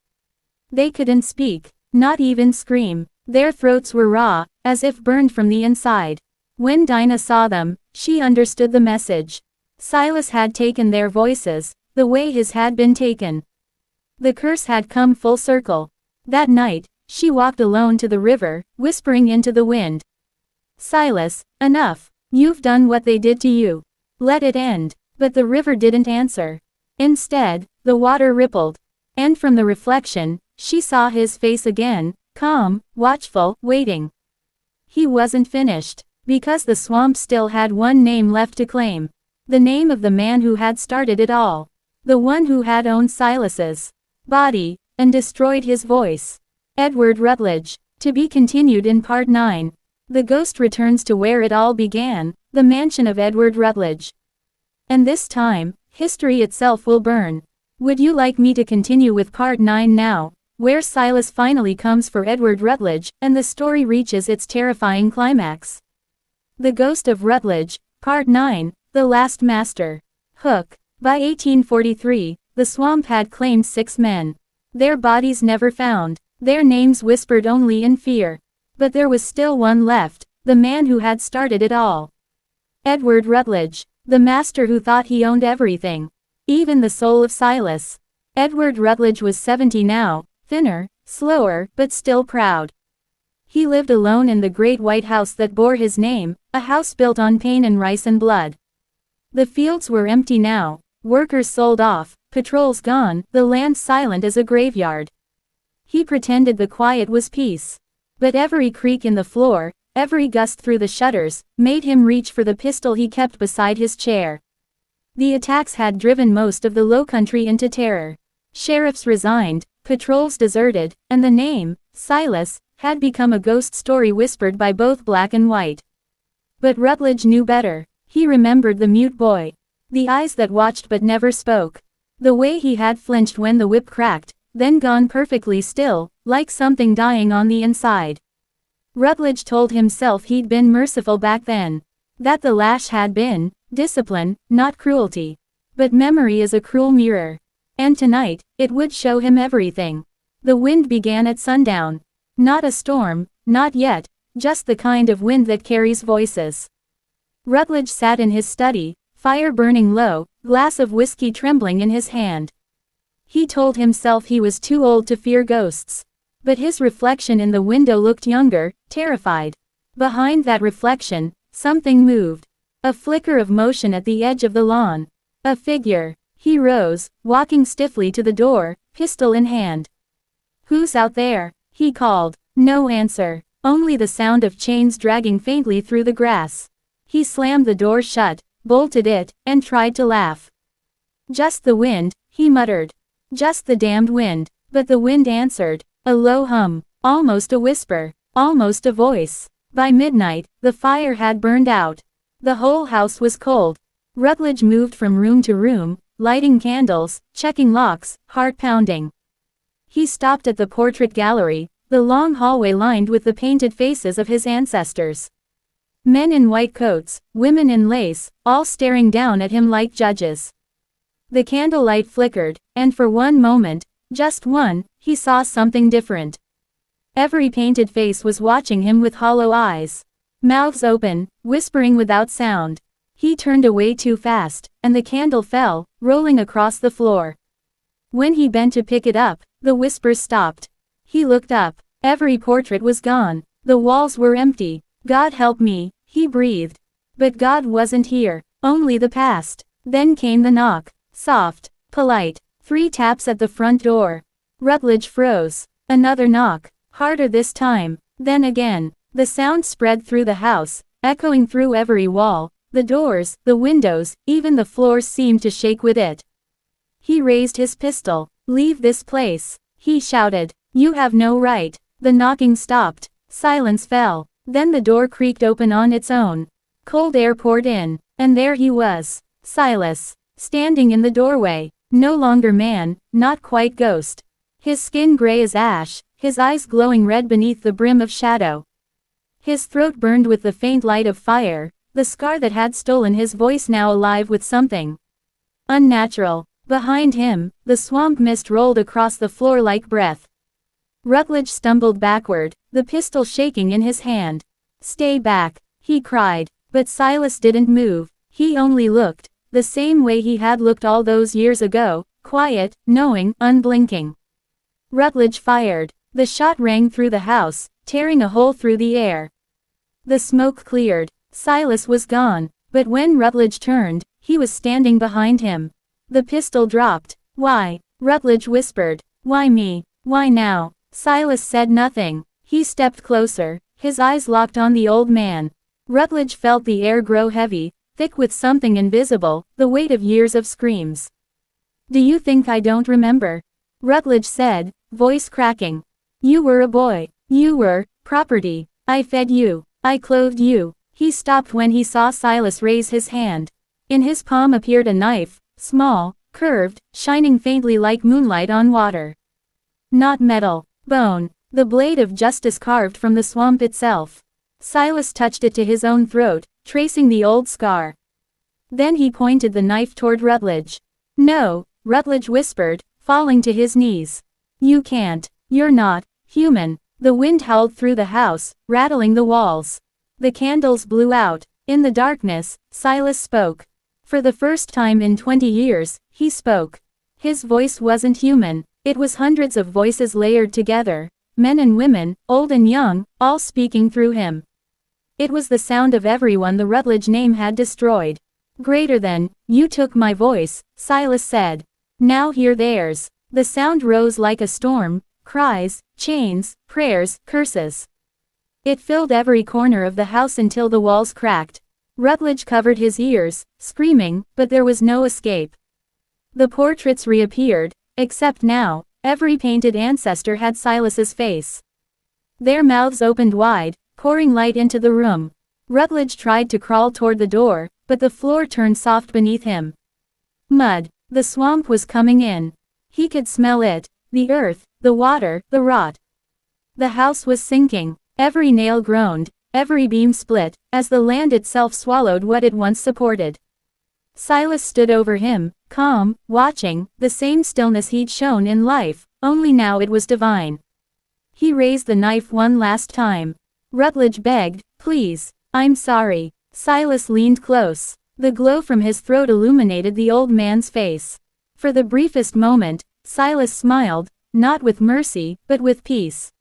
They couldn't speak, not even scream. Their throats were raw, as if burned from the inside. When Dinah saw them, she understood the message. Silas had taken their voices, the way his had been taken. The curse had come full circle. That night, she walked alone to the river, whispering into the wind. "Silas, enough. You've done what they did to you. Let it end." But the river didn't answer. Instead, the water rippled. And from the reflection, she saw his face again, calm, watchful, waiting. He wasn't finished. Because the swamp still had one name left to claim. The name of the man who had started it all. The one who had owned Silas's body, and destroyed his voice. Edward Rutledge. To be continued in Part 9. The ghost returns to where it all began, the mansion of Edward Rutledge. And this time, history itself will burn. Would you like me to continue with Part 9 now, where Silas finally comes for Edward Rutledge, and the story reaches its terrifying climax? The Ghost of Rutledge, Part 9, The Last Master. Hook. By 1843, the swamp had claimed 6 men. Their bodies never found. Their names whispered only in fear. But there was still one left, the man who had started it all. Edward Rutledge, the master who thought he owned everything. Even the soul of Silas. Edward Rutledge was 70 now, thinner, slower, but still proud. He lived alone in the great white house that bore his name, a house built on pain and rice and blood. The fields were empty now, workers sold off, patrols gone, the land silent as a graveyard. He pretended the quiet was peace. But every creak in the floor, every gust through the shutters, made him reach for the pistol he kept beside his chair. The attacks had driven most of the Lowcountry into terror. Sheriffs resigned, patrols deserted, and the name, Silas, had become a ghost story whispered by both black and white. But Rutledge knew better. He remembered the mute boy. The eyes that watched but never spoke. The way he had flinched when the whip cracked, then gone perfectly still, like something dying on the inside. Rutledge told himself he'd been merciful back then. That the lash had been discipline, not cruelty. But memory is a cruel mirror. And tonight, it would show him everything. The wind began at sundown. Not a storm, not yet, just the kind of wind that carries voices. Rutledge sat in his study, fire burning low, glass of whiskey trembling in his hand. He told himself he was too old to fear ghosts. But his reflection in the window looked younger, terrified. Behind that reflection, something moved. A flicker of motion at the edge of the lawn. A figure. He rose, walking stiffly to the door, pistol in hand. "Who's out there?" he called. No answer. Only the sound of chains dragging faintly through the grass. He slammed the door shut, bolted it, and tried to laugh. "Just the wind," he muttered. "Just the damned wind." But the wind answered. A low hum. Almost a whisper. Almost a voice. By midnight, the fire had burned out. The whole house was cold. Rutledge moved from room to room, lighting candles, checking locks, heart pounding. He stopped at the portrait gallery, the long hallway lined with the painted faces of his ancestors. Men in white coats, women in lace, all staring down at him like judges. The candlelight flickered, and for one moment, just one, he saw something different. Every painted face was watching him with hollow eyes. Mouths open, whispering without sound. He turned away too fast, and the candle fell, rolling across the floor. When he bent to pick it up, the whispers stopped. He looked up. Every portrait was gone. The walls were empty. "God help me," he breathed. But God wasn't here, only the past. Then came the knock. Soft, polite. 3 taps at the front door. Rutledge froze. Another knock. Harder this time. Then again. The sound spread through the house, echoing through every wall. The doors, the windows, even the floors seemed to shake with it. He raised his pistol. "Leave this place," he shouted. "You have no right." The knocking stopped. Silence fell. Then the door creaked open on its own. Cold air poured in, and there he was. Silas. Standing in the doorway. No longer man, not quite ghost. His skin gray as ash, his eyes glowing red beneath the brim of shadow. His throat burned with the faint light of fire, the scar that had stolen his voice now alive with something unnatural. Behind him, the swamp mist rolled across the floor like breath. Rutledge stumbled backward, the pistol shaking in his hand. "Stay back," he cried. But Silas didn't move. He only looked, the same way he had looked all those years ago, quiet, knowing, unblinking. Rutledge fired. The shot rang through the house, tearing a hole through the air. The smoke cleared. Silas was gone, but when Rutledge turned, he was standing behind him. The pistol dropped. "Why?" Rutledge whispered. "Why me? Why now?" Silas said nothing. He stepped closer, his eyes locked on the old man. Rutledge felt the air grow heavy, thick with something invisible, the weight of years of screams. "Do you think I don't remember?" Rutledge said, voice cracking. "You were a boy. You were property. I fed you. I clothed you." He stopped when he saw Silas raise his hand. In his palm appeared a knife, small, curved, shining faintly like moonlight on water. Not metal, bone, the blade of justice carved from the swamp itself. Silas touched it to his own throat, tracing the old scar. Then he pointed the knife toward Rutledge. "No," Rutledge whispered, falling to his knees. "You can't. You're not human." The wind howled through the house, rattling the walls. The candles blew out. In the darkness, Silas spoke. For the first time in 20 years, he spoke. His voice wasn't human. It was hundreds of voices layered together, men and women, old and young, all speaking through him. It was the sound of everyone the Rutledge name had destroyed. "Greater than, you took my voice," Silas said. "Now hear theirs." The sound rose like a storm, cries, chains, prayers, curses. It filled every corner of the house until the walls cracked. Rutledge covered his ears, screaming, but there was no escape. The portraits reappeared, except now, every painted ancestor had Silas's face. Their mouths opened wide, pouring light into the room. Rutledge tried to crawl toward the door, but the floor turned soft beneath him. Mud. The swamp was coming in. He could smell it, the earth, the water, the rot. The house was sinking. Every nail groaned, every beam split, as the land itself swallowed what it once supported. Silas stood over him, calm, watching, the same stillness he'd shown in life, only now it was divine. He raised the knife one last time. Rutledge begged, "Please, I'm sorry." Silas leaned close. The glow from his throat illuminated the old man's face. For the briefest moment, Silas smiled, not with mercy, but with peace.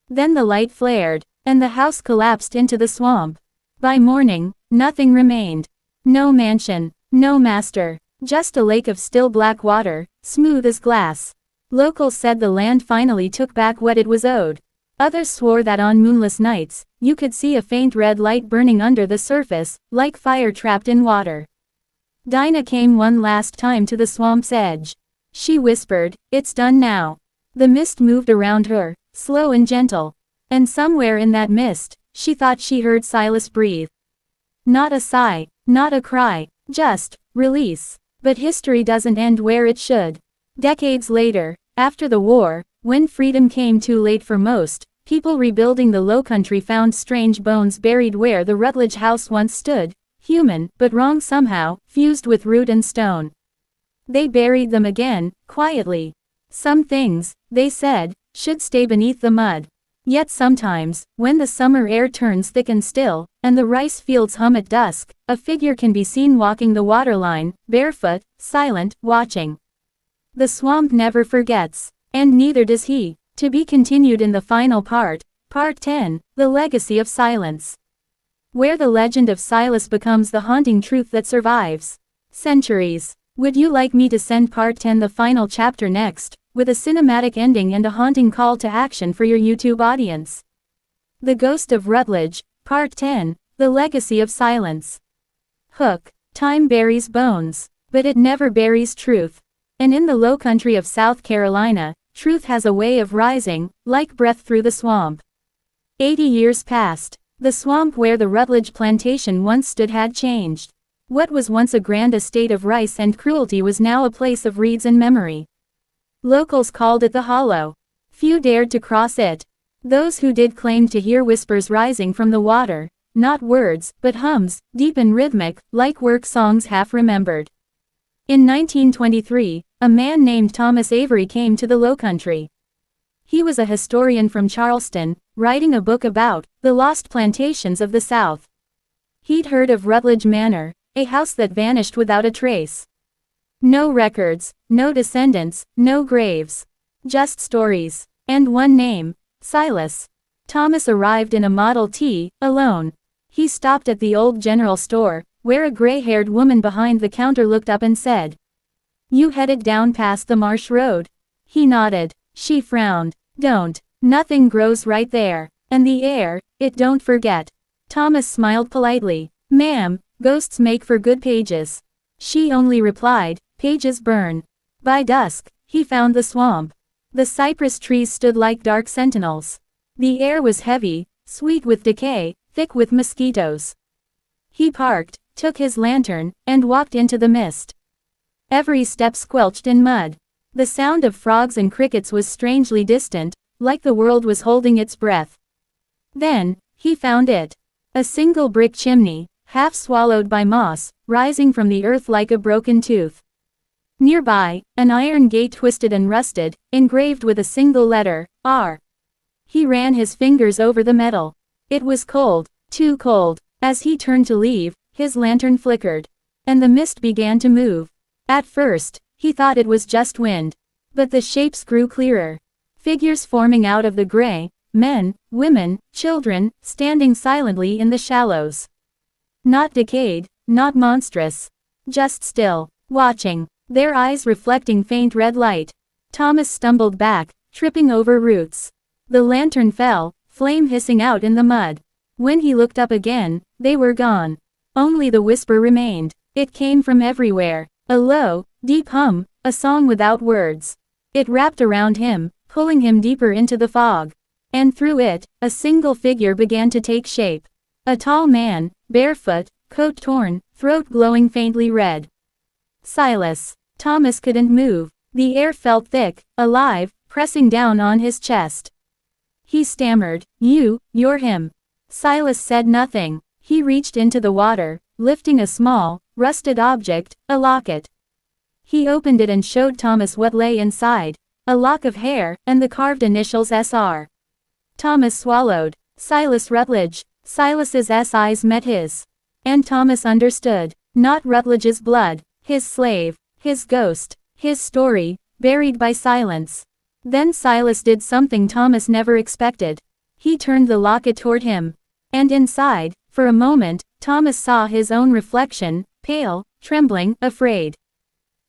Then the light flared, and the house collapsed into the swamp. By morning, nothing remained. No mansion, no master, just a lake of still black water, smooth as glass. Locals said the land finally took back what it was owed. Others swore that on moonless nights, you could see a faint red light burning under the surface, like fire trapped in water. Dinah came one last time to the swamp's edge. She whispered, "It's done now." The mist moved around her, slow and gentle. And somewhere in that mist, she thought she heard Silas breathe. Not a sigh, not a cry, just release. But history doesn't end where it should. Decades later, after the war, when freedom came too late for most, people rebuilding the Lowcountry found strange bones buried where the Rutledge house once stood, human, but wrong somehow, fused with root and stone. They buried them again, quietly. Some things, they said, should stay beneath the mud. Yet sometimes, when the summer air turns thick and still, and the rice fields hum at dusk, a figure can be seen walking the waterline, barefoot, silent, watching. The swamp never forgets. And neither does he. To be continued in the final part, Part 10, The Legacy of Silence. Where the legend of Silas becomes the haunting truth that survives centuries. Would you like me to send Part 10, the final chapter, next, with a cinematic ending and a haunting call to action for your YouTube audience? The Ghost of Rutledge, Part 10, The Legacy of Silence. Hook. Time buries bones, but it never buries truth. And in the Lowcountry of South Carolina, truth has a way of rising, like breath through the swamp. 80 years passed. The swamp where the Rutledge plantation once stood had changed. What was once a grand estate of rice and cruelty was now a place of reeds and memory. Locals called it the Hollow. Few dared to cross it. Those who did claimed to hear whispers rising from the water, not words, but hums, deep and rhythmic, like work songs half remembered. In 1923, a man named Thomas Avery came to the Lowcountry. He was a historian from Charleston, writing a book about the lost plantations of the South. He'd heard of Rutledge Manor, a house that vanished without a trace. No records, no descendants, no graves. Just stories. And one name, Silas. Thomas arrived in a Model T, alone. He stopped at the old general store, where a gray-haired woman behind the counter looked up and said, "You headed down past the marsh road?" He nodded. She frowned. "Don't. Nothing grows right there. And the air, it don't forget." Thomas smiled politely. "Ma'am, ghosts make for good pages." She only replied, "Pages burn." By dusk, he found the swamp. The cypress trees stood like dark sentinels. The air was heavy, sweet with decay, thick with mosquitoes. He parked, took his lantern, and walked into the mist. Every step squelched in mud. The sound of frogs and crickets was strangely distant, like the world was holding its breath. Then, he found it. A single brick chimney, half swallowed by moss, rising from the earth like a broken tooth. Nearby, an iron gate twisted and rusted, engraved with a single letter, R. He ran his fingers over the metal. It was cold, too cold. As he turned to leave, his lantern flickered. And the mist began to move. At first, he thought it was just wind. But the shapes grew clearer. Figures forming out of the gray, men, women, children, standing silently in the shallows. Not decayed, not monstrous. Just still, watching, their eyes reflecting faint red light. Thomas stumbled back, tripping over roots. The lantern fell, flame hissing out in the mud. When he looked up again, they were gone. Only the whisper remained. It came from everywhere. A low, deep hum, a song without words. It wrapped around him, pulling him deeper into the fog. And through it, a single figure began to take shape. A tall man, barefoot, coat torn, throat glowing faintly red. Silas. Thomas couldn't move. The air felt thick, alive, pressing down on his chest. He stammered, "You're him." Silas said nothing. He reached into the water, lifting a small, rusted object, a locket. He opened it and showed Thomas what lay inside, a lock of hair, and the carved initials SR. Thomas swallowed. Silas Rutledge. Silas's eyes met his. And Thomas understood. Not Rutledge's blood, his slave, his ghost, his story, buried by silence. Then Silas did something Thomas never expected. He turned the locket toward him. And inside, for a moment, Thomas saw his own reflection, pale, trembling, afraid.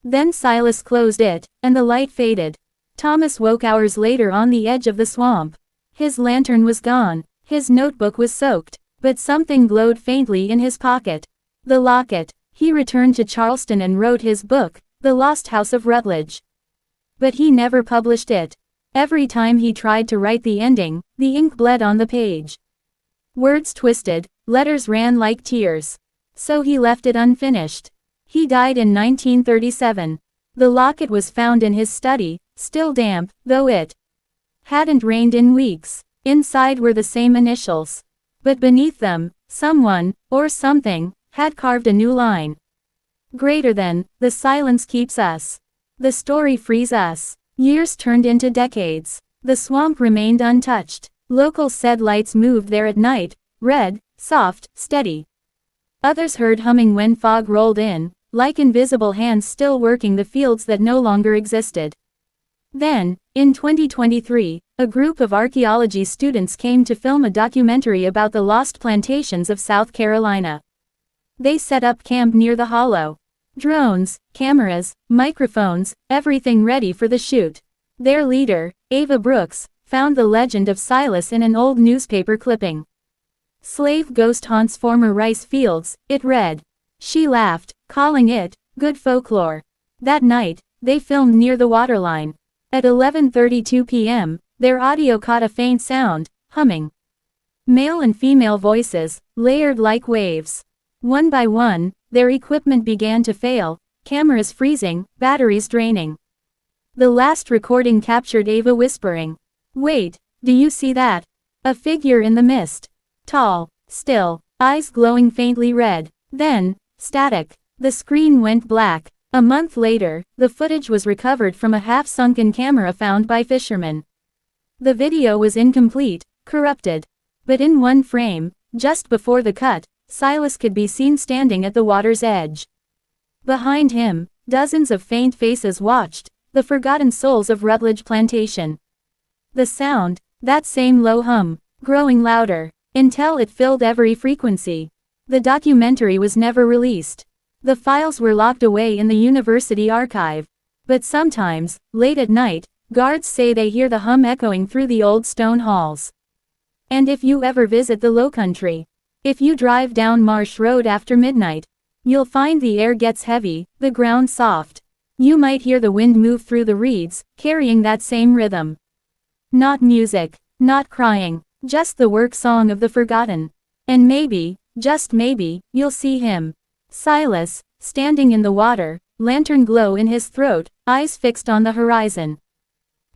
Then Silas closed it, and the light faded. Thomas woke hours later on the edge of the swamp. His lantern was gone, his notebook was soaked, but something glowed faintly in his pocket. The locket. He returned to Charleston and wrote his book, The Lost House of Rutledge. But he never published it. Every time he tried to write the ending, the ink bled on the page. Words twisted, letters ran like tears. So he left it unfinished. He died in 1937. The locket was found in his study, still damp, though it hadn't rained in weeks. Inside were the same initials. But beneath them, someone, or something, had carved a new line. Greater than, the silence keeps us. The story frees us. Years turned into decades. The swamp remained untouched. Locals said lights moved there at night, red, soft, steady. Others heard humming when fog rolled in, like invisible hands still working the fields that no longer existed. Then, in 2023, a group of archaeology students came to film a documentary about the lost plantations of South Carolina. They set up camp near the hollow. Drones, cameras, microphones, everything ready for the shoot. Their leader, Ava Brooks, found the legend of Silas in an old newspaper clipping. "Slave ghost haunts former rice fields," it read. She laughed, calling it good folklore. That night, they filmed near the waterline. At 11:32 p.m., their audio caught a faint sound, humming. Male and female voices, layered like waves. One by one, their equipment began to fail, cameras freezing, batteries draining. The last recording captured Ava whispering, "Wait, do you see that? A figure in the mist. Tall, still, eyes glowing faintly red." Then, static. The screen went black. A month later, the footage was recovered from a half-sunken camera found by fishermen. The video was incomplete, corrupted. But in one frame, just before the cut, Silas could be seen standing at the water's edge. Behind him, dozens of faint faces watched, the forgotten souls of Rutledge Plantation. The sound, that same low hum, growing louder, until it filled every frequency. The documentary was never released. The files were locked away in the university archive. But sometimes, late at night, guards say they hear the hum echoing through the old stone halls. And if you ever visit the Lowcountry, if you drive down Marsh Road after midnight, you'll find the air gets heavy, the ground soft. You might hear the wind move through the reeds, carrying that same rhythm. Not music, not crying, just the work song of the forgotten. And maybe, just maybe, you'll see him. Silas, standing in the water, lantern glow in his throat, eyes fixed on the horizon.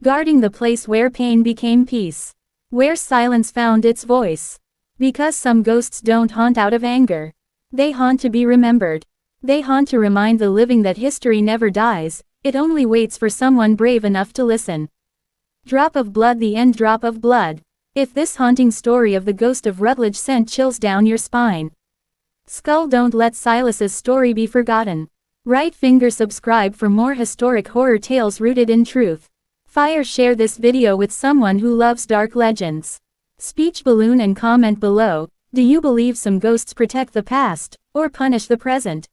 Guarding the place where pain became peace. Where silence found its voice. Because some ghosts don't haunt out of anger. They haunt to be remembered. They haunt to remind the living that history never dies, it only waits for someone brave enough to listen. Drop of blood, the end drop of blood. If this haunting story of the Ghost of Rutledge sent chills down your spine. Skull, don't let Silas's story be forgotten. Right finger subscribe for more historic horror tales rooted in truth. Fire share this video with someone who loves dark legends. Speech balloon and comment below, do you believe some ghosts protect the past, or punish the present?